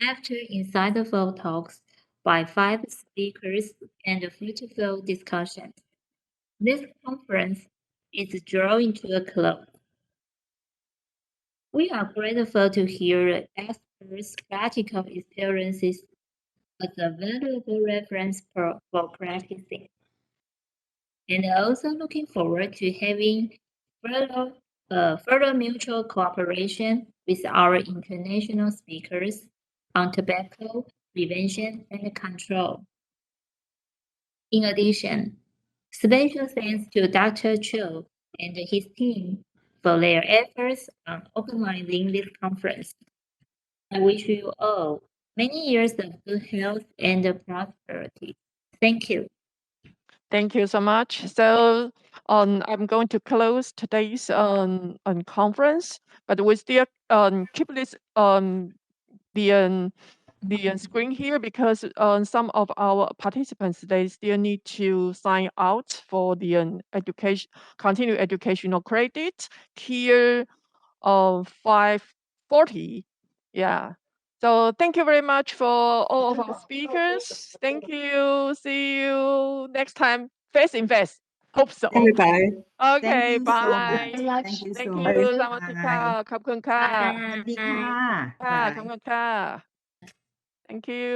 After insightful talks by 5 speakers and fruitful discussions, this conference is drawing to a close. We are grateful to hear experts' practical experiences as a valuable reference for practicing, and also looking forward to having further mutual cooperation with our international speakers on tobacco prevention and control. In addition, special thanks to Dr. Cho and his team for their efforts on organizing this conference. I wish you all many years of good health and prosperity. Thank you. Thank you so much. So I'm going to close today's conference, but we still keep this the screen here because some of our participants they still need to sign out for the continued educational credit here 5:40. Yeah. So thank you very much for all of our speakers. Thank you. See you next time face in face. Hope so. Bye-bye. Thank Okay. you so Bye. much. Thank you Thank so you. much. สวัสดีค่ะ Bye. ขอบคุณค่ะ สวัสดีค่ะ ค่ะ Bye. ขอบคุณค่ะ Thank you.